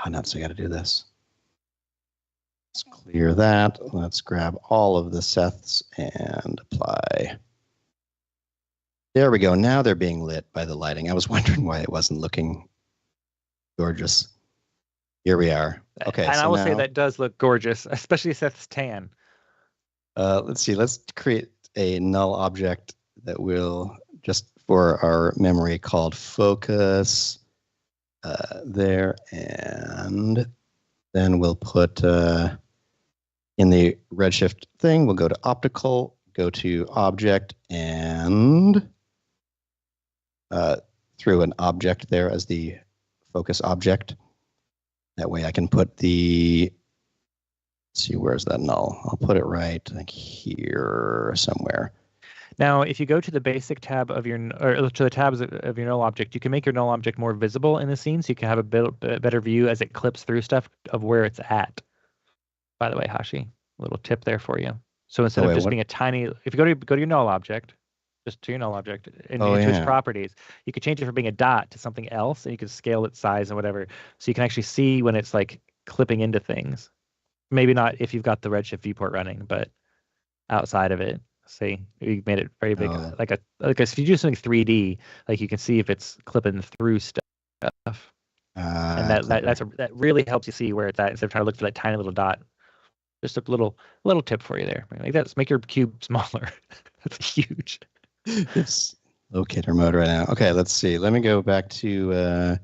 Oh, nuts, I got to do this. Let's clear that. Let's grab all of the Seths and apply. There we go. Now they're being lit by the lighting. I was wondering why it wasn't looking gorgeous. Here we are. Okay. And so I will now, say that does look gorgeous, especially Seth's tan. let's see. Let's create a null object that will, just for our memory, called focus there. And then we'll put in the redshift thing, we'll go to optical, go to object, and through an object there as the focus object. That way I can put the, let's see, where's that null? I'll put it right like here somewhere. Now, if you go to the basic tab of your, or to the tabs of your null object, you can make your null object more visible in the scene, so you can have a better view as it clips through stuff of where it's at. By the way, Hashi, a little tip there for you. So instead of just being a tiny, if you go to your null object, just to your null object, and into its properties, you could change it from being a dot to something else, and you could scale its size and whatever, so you can actually see when it's like clipping into things. Maybe not if you've got the Redshift viewport running, but outside of it, see, you made it very big, like if you do something 3D, like you can see if it's clipping through stuff, and that really helps you see where it's at instead of trying to look for that tiny little dot. Just a little tip for you there. Like that, make your cube smaller. That's huge. It's locator mode right now. Okay, let's see. Let me go back to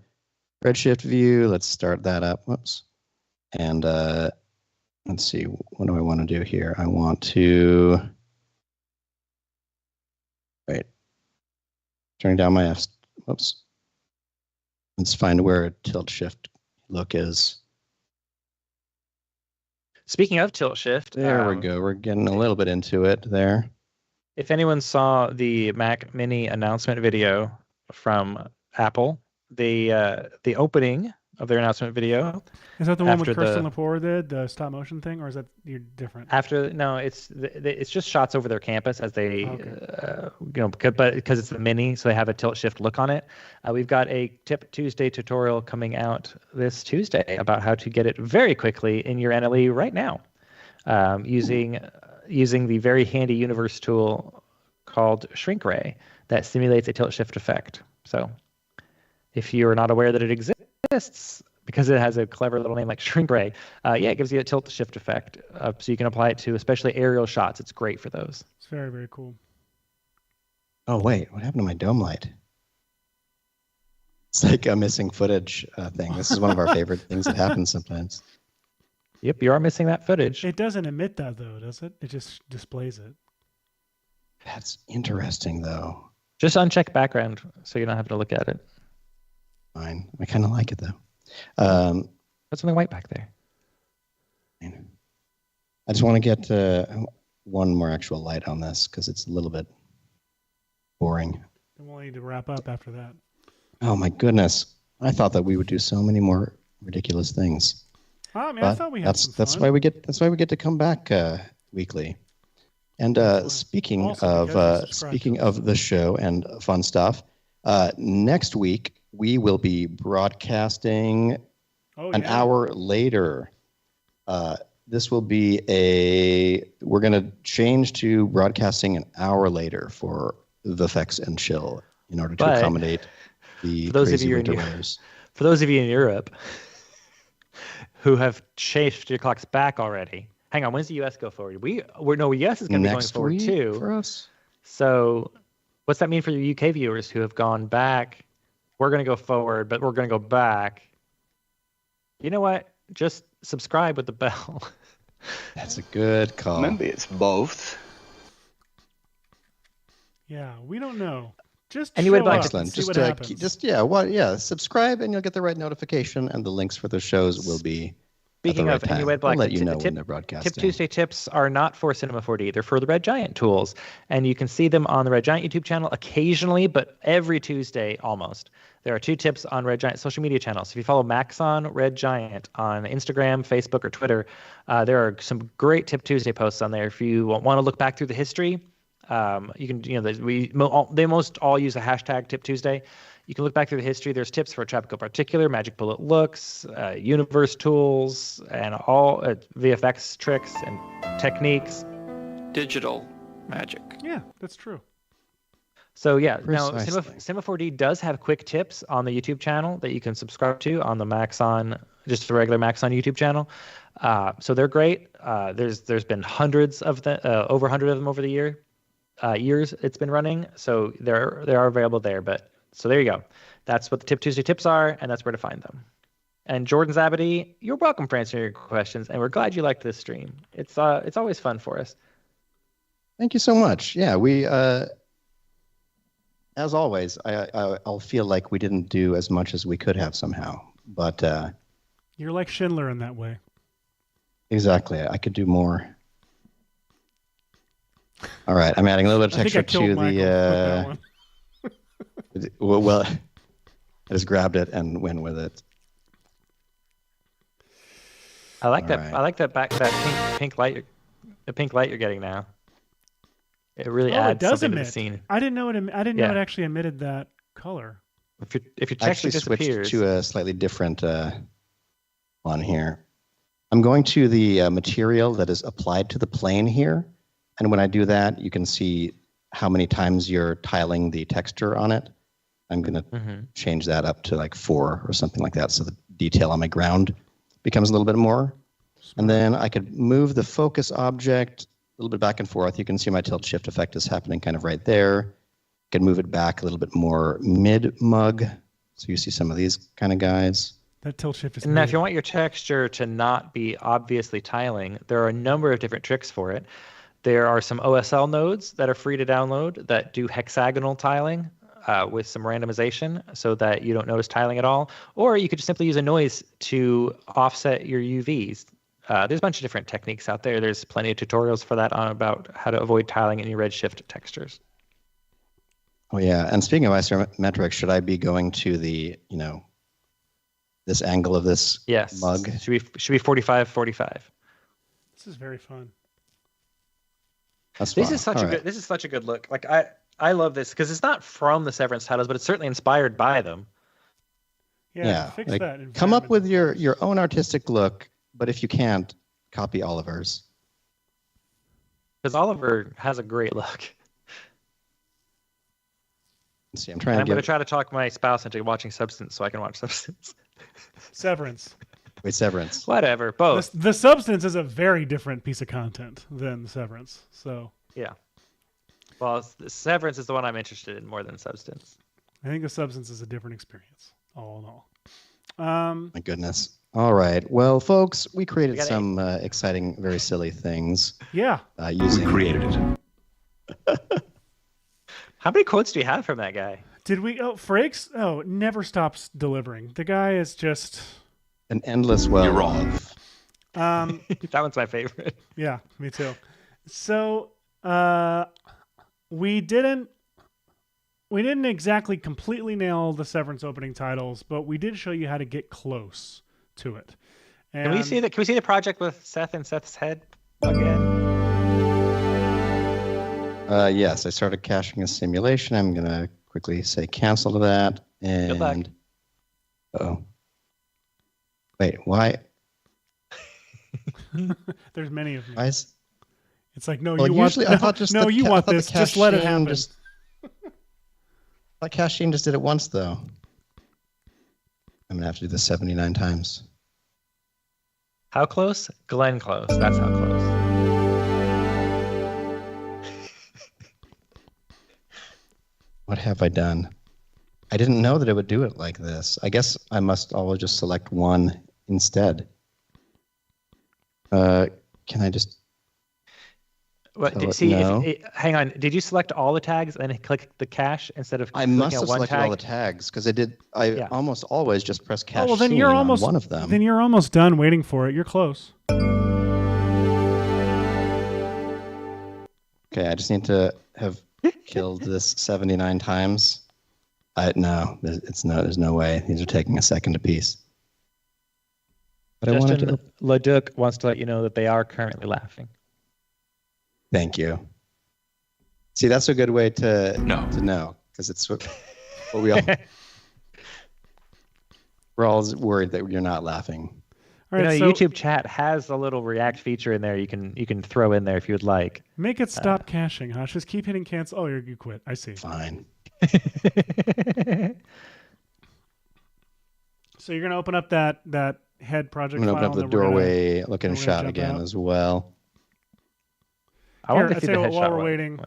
Redshift view. Let's start that up. Whoops. And let's see. What do I want to do here? I want to turning down my F. Whoops. Let's find where tilt shift look is. Speaking of tilt shift, there we go. We're getting a little bit into it there. If anyone saw the Mac Mini announcement video from Apple, the opening of their announcement video. Is that the one with Kirsten Lepore did, the stop motion thing, or is that you're different? No, it's just shots over their campus as they, but because it's the Mini, so they have a tilt shift look on it. We've got a Tip Tuesday tutorial coming out this Tuesday about how to get it very quickly in your NLE right now, using the very handy universe tool called Shrink Ray that simulates a tilt shift effect. So if you're not aware that it exists, because it has a clever little name like Shrink Ray, it gives you a tilt shift effect. So you can apply it to especially aerial shots. It's great for those. It's very, very cool. Oh, wait, what happened to my dome light? It's like a missing footage thing. This is one of our favorite things that happens sometimes. Yep, you are missing that footage. It doesn't emit that, though, does it? It just displays it. That's interesting, though. Just uncheck background so you're not having to look at it. Fine. I kind of like it, though. Put something white back there. I just want to get one more actual light on this because it's a little bit boring. And we'll need to wrap up after that. Oh my goodness! I thought that we would do so many more ridiculous things. I mean, But I thought we had some that's fun. why we get to come back weekly. And speaking Also because you subscribe to us. of the show and fun stuff, next week we will be broadcasting an hour later. This will be we're going to change to broadcasting an hour later for VFX and Chill in order to accommodate the crazy winter weathers. For those of you in Europe who have changed your clocks back already, hang on, when's the US go forward? US is going to be going forward too. For us. So what's that mean for your UK viewers who have gone back? We're going to go forward, but we're going to go back. You know what? Just subscribe with the bell. That's a good call. Maybe it's both. Yeah, we don't know. Just Anyway, show up Excellent. and see what happens. Subscribe and you'll get the right notification, and the links for the shows will be. Speaking at of the right time. Anyway, Black, we'll let you know when they're broadcasting. Tip Tuesday tips are not for Cinema 4D. They're for the Red Giant tools. And you can see them on the Red Giant YouTube channel occasionally, but every Tuesday almost. There are 2 tips on Red Giant social media channels. If you follow Maxon Red Giant on Instagram, Facebook, or Twitter, there are some great Tip Tuesday posts on there. If you want to look back through the history, you can, they most all use the hashtag Tip Tuesday. You can look back through the history. There's tips for Tropical Particular, Magic Bullet looks, universe tools, and all VFX tricks and techniques. Digital magic. Yeah, that's true. So yeah, Precisely. now Cinema 4D does have quick tips on the YouTube channel that you can subscribe to on the Maxon, just the regular Maxon YouTube channel. So they're great. There's been hundreds of them, over 100 of them over the years it's been running. So they are available there. But so there you go. That's what the Tip Tuesday tips are, and that's where to find them. And Jordan Zabady, you're welcome for answering your questions, and we're glad you liked this stream. It's always fun for us. Thank you so much. Yeah, we as always, I'll feel like we didn't do as much as we could have somehow. But You're like Schindler in that way. exactly, I could do more. All right, I'm adding a little bit of I think I texture killed to Michael with that one. well, I just grabbed it and went with it. I like that. right. I like that pink light. The pink light you're getting now. It really Oh, adds it does something emit. to the scene. I didn't know know Yeah. it actually emitted that color. If your I texture actually switched disappears, to a slightly different one here. I'm going to the material that is applied to the plane here. And when I do that, you can see how many times you're tiling the texture on it. I'm going to change that up to like 4 or something like that. So the detail on my ground becomes a little bit more. And then I could move the focus object a little bit back and forth. You can see my tilt shift effect is happening kind of right there. I can move it back a little bit more mid-mug. So you see some of these kind of guys. That tilt shift is now weird. if you want your texture to not be obviously tiling, there are a number of different tricks for it. There are some OSL nodes that are free to download that do hexagonal tiling with some randomization so that you don't notice tiling at all. Or you could just simply use a noise to offset your UVs. There's a bunch of different techniques out there. There's plenty of tutorials for that on about how to avoid tiling in your redshift textures. Oh yeah, and speaking of isometric, should I be going to the, this angle of this Yes. mug? Should be 45-45. This is very fun. That's This fine. is such All a right. good. This is such a good look. Like I love this because it's not from the Severance titles, but it's certainly inspired by them. Yeah, fix like, that. come up with environment. your own artistic look, but if you can't, copy Oliver's. Because Oliver has a great look. Let's see, I'm And trying I'm going to to try to talk my spouse into watching Substance so I can watch Substance. Severance. wait, Severance. Whatever, both. The Substance is a very different piece of content than Severance. So Yeah. Well, Severance is the one I'm interested in more than Substance. I think the Substance is a different experience, all in all. My goodness. All right. Well, folks, we created We got some exciting, very silly things Yeah. using. Created it. How many quotes do you have from that guy? Did we? Oh, Frakes? Oh, never stops delivering. The guy is just. An endless well. You're wrong. That one's my favorite. Yeah, me too. So, we didn't we didn't exactly completely nail the Severance opening titles, but we did show you how to get close to it. And Can we see the project with Seth and Seth's head again? Yes, I started caching a simulation. I'm gonna quickly say cancel to that. And Good luck. oh, wait, why? There's many of them. Why is, It's like, no, well, you want usually I thought just no, the you ca- I want thought the this. Just let it caching happen. Like Hashi just did it once, though. I'm gonna have to do this 79 times. How close? Glenn close. That's how close. What have I done? I didn't know that it would do it like this. I guess I must always just select one instead. Can I just? What, tell it see, no? hang on. Did you select all the tags and then click the cache instead of I clicking must on have one selected tag? all the tags because I did. I almost always just press cache Oh, well, then you're scene almost on one of them. Then you're almost done waiting for it. You're close. Okay, I just need to have killed this 79 times. No, there's no way. These are taking a second apiece. But I wanted Justin to. Leduc wants to let you know that they are currently laughing. Thank you. See, that's a good way to know because it's what we all. We're all worried that you're not laughing. All right, so YouTube chat has a little react feature in there you can throw in there if you would like. make it stop caching, Hush. Just keep hitting cancel. Oh, you quit. I see. Fine. So you're gonna open up that head project I'm gonna file. open up and the then we're gonna- doorway, look at a we're gonna shot jump again out. as well. I want Here, to see tell the you what, headshot while we're one. waiting.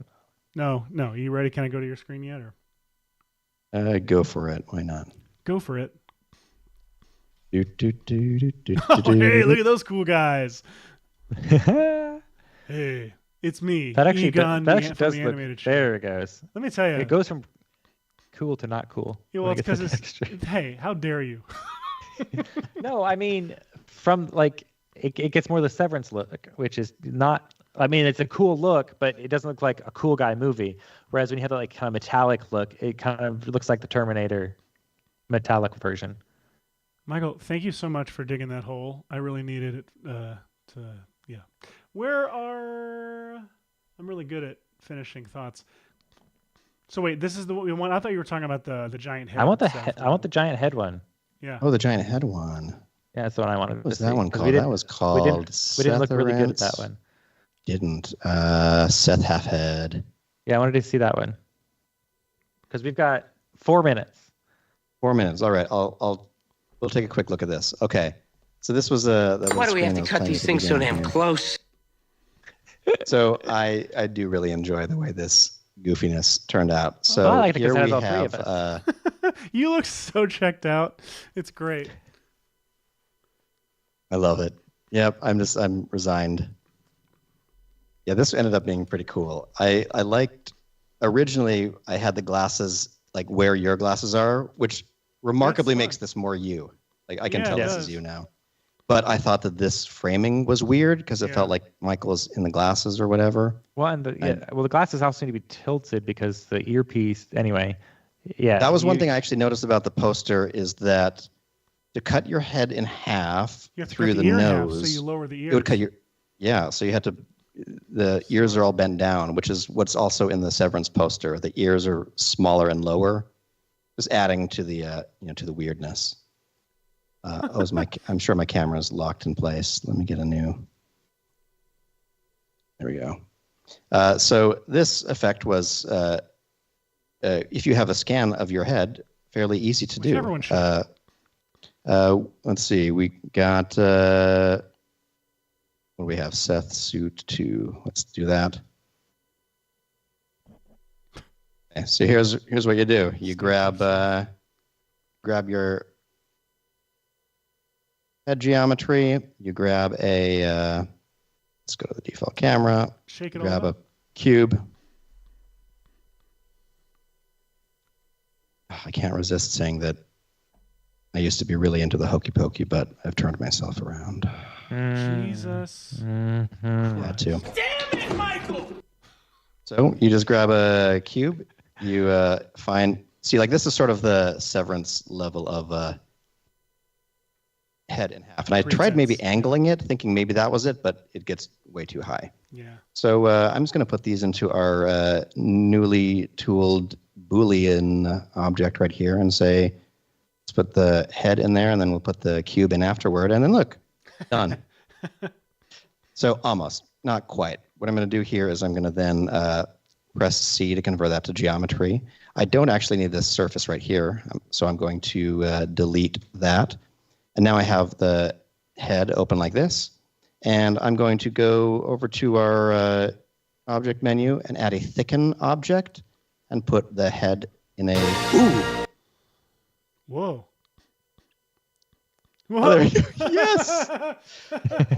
No. You ready? Can I go to your screen yet, or Go for it. Why not? go for it? Do, do, do, do, do, Oh, do, hey, do. look at those cool guys. Hey, it's me. That actually, Egon, that the actually from does the look. animated show. There it goes. Let me tell you. It goes from cool to not cool. Yeah, well, when it's it gets because to it's. texture. Hey, how dare you? No, I mean, from like it gets more the Severance look, which is not. I mean, it's a cool look, but it doesn't look like a cool guy movie. Whereas when you have that like kind of metallic look, it kind of looks like the Terminator metallic version. Michael, thank you so much for digging that hole. I really needed it yeah. I'm really good at finishing thoughts. So wait, this is the one. I thought you were talking about the giant head. I want the stuff. I want the giant head one. Yeah. Oh, the giant head one. Yeah, that's the one I wanted. What was to that see, one 'cause called? That was called. We didn't look really good at that Severance. one. Didn't. Seth Halfhead. Yeah, I wanted to see that one because we've got 4 minutes. 4 minutes. All right. We'll take a quick look at this. Okay. So this was Why do we have to cut these things so damn close? So I do really enjoy the way this goofiness turned out. So I liked it 'cause here it has we all three of have. You look so checked out. It's great. I love it. Yep. I'm resigned. Yeah, this ended up being pretty cool. I liked. Originally, I had the glasses like where your glasses are, which remarkably That's makes fun. this more you. Like I can Yeah, tell it this does. is you now. But I thought that this framing was weird because it Yeah. felt like Michael's in the glasses or whatever. Well, and the glasses also need to be tilted because the earpiece. Anyway, yeah. That was one thing I actually noticed about the poster is that to cut your head in half You have to through cut the the ear in half, nose, so you lower the ears. it would cut your. Yeah, so you had to. The ears are all bent down, which is what's also in the Severance poster. The ears are smaller and lower, just adding to the to the weirdness. I'm sure my camera's locked in place. Let me get a new. There we go. So this effect was, if you have a scan of your head, fairly easy to Which do. everyone should. Let's see. We got. What do we have? Seth suit 2. Let's do that. Okay, so here's what you do. You grab your head geometry. You grab a. Let's go to the default camera. Shake it Grab all a up. cube. I can't resist saying that I used to be really into the hokey pokey, but I've turned myself around. Jesus. Yeah, too. Damn it, Michael! So you just grab a cube, you see, like this is sort of the Severance level of head in half. And I tried maybe angling it, thinking maybe that was it, but it gets way too high. Yeah. So I'm just going to put these into our newly tooled Boolean object right here and say, let's put the head in there, and then we'll put the cube in afterward, and then look, done. So almost, not quite. What I'm going to do here is I'm going to then press C to convert that to geometry. I don't actually need this surface right here, so I'm going to delete that. And now I have the head open like this. And I'm going to go over to our object menu and add a thicken object and put the head in a... Ooh! Whoa. Oh, there you go. Yes! Oh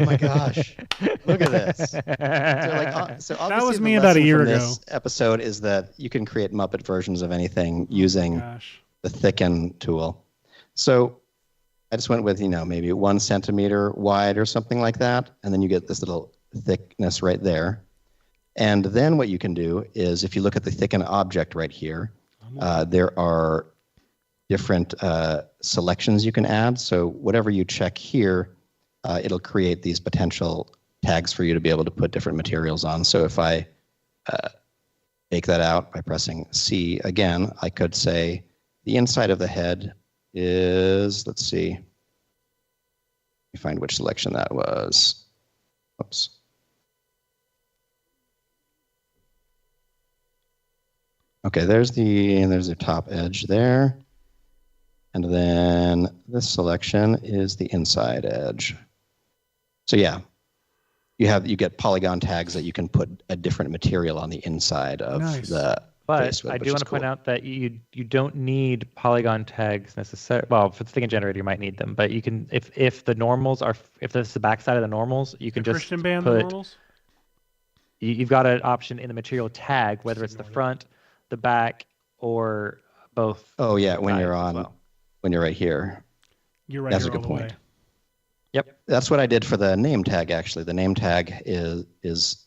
my gosh. Look at this. So obviously that was the me about a year lesson from ago. This episode is that you can create Muppet versions of anything using the thicken tool. So I just went with, maybe 1 centimeter wide or something like that. And then you get this little thickness right there. And then what you can do is if you look at the thicken object right here, there are different selections you can add. So whatever you check here, it'll create these potential tags for you to be able to put different materials on. So if I bake that out by pressing C again, I could say the inside of the head is, let's see, let me find which selection that was. Oops. Okay, there's the top edge there. And then this selection is the inside edge. So yeah, you get polygon tags that you can put a different material on the inside of the But I do want to point out that you don't need polygon tags necessarily. Well, for the thicken generator, you might need them, but you can if the normals are if this is the backside of the normals, you can just Christian band put. normals? You've got an option in the material tag, whether it's the front, the back, or both. Oh yeah, when you're on, when you're right here. You're right. That's here a good all the point. way. Yep. That's what I did for the name tag. Actually, the name tag is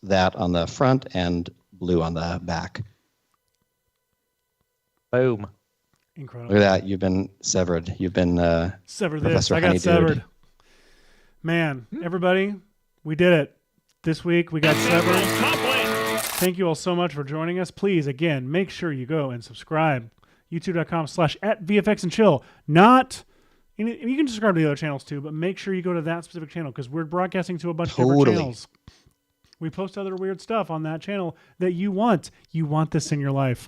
that on the front and blue on the back. Boom. Incredible. Look at that. You've been severed. You've been severed. Professor I got Honeydude. severed. Man, everybody, we did it. This week we got severed. Thank you all so much for joining us. Please, again, make sure you go and subscribe. YouTube.com/@VFXandChill. You can subscribe to the other channels too, but make sure you go to that specific channel because we're broadcasting to a bunch of different channels. We post other weird stuff on that channel that you want. You want this in your life.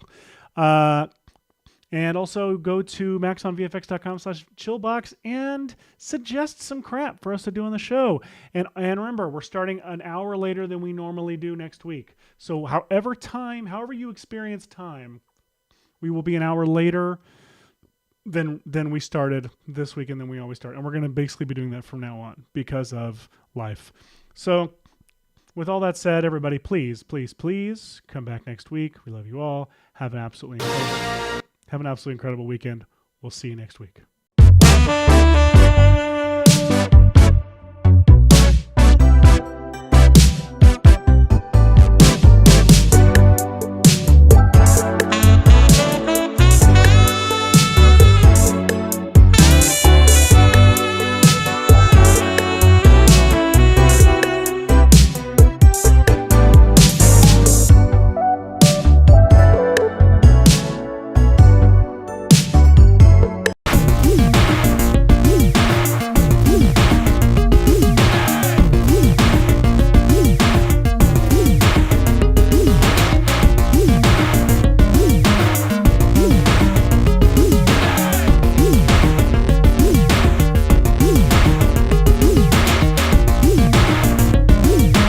And also go to maxonvfx.com/chillbox and suggest some crap for us to do on the show. And remember, we're starting an hour later than we normally do next week. So however you experience time, we will be an hour later than we started this week and than we always start. And we're going to basically be doing that from now on because of life. So with all that said, everybody, please, please, please come back next week. We love you all. Have an absolutely incredible weekend. We'll see you next week.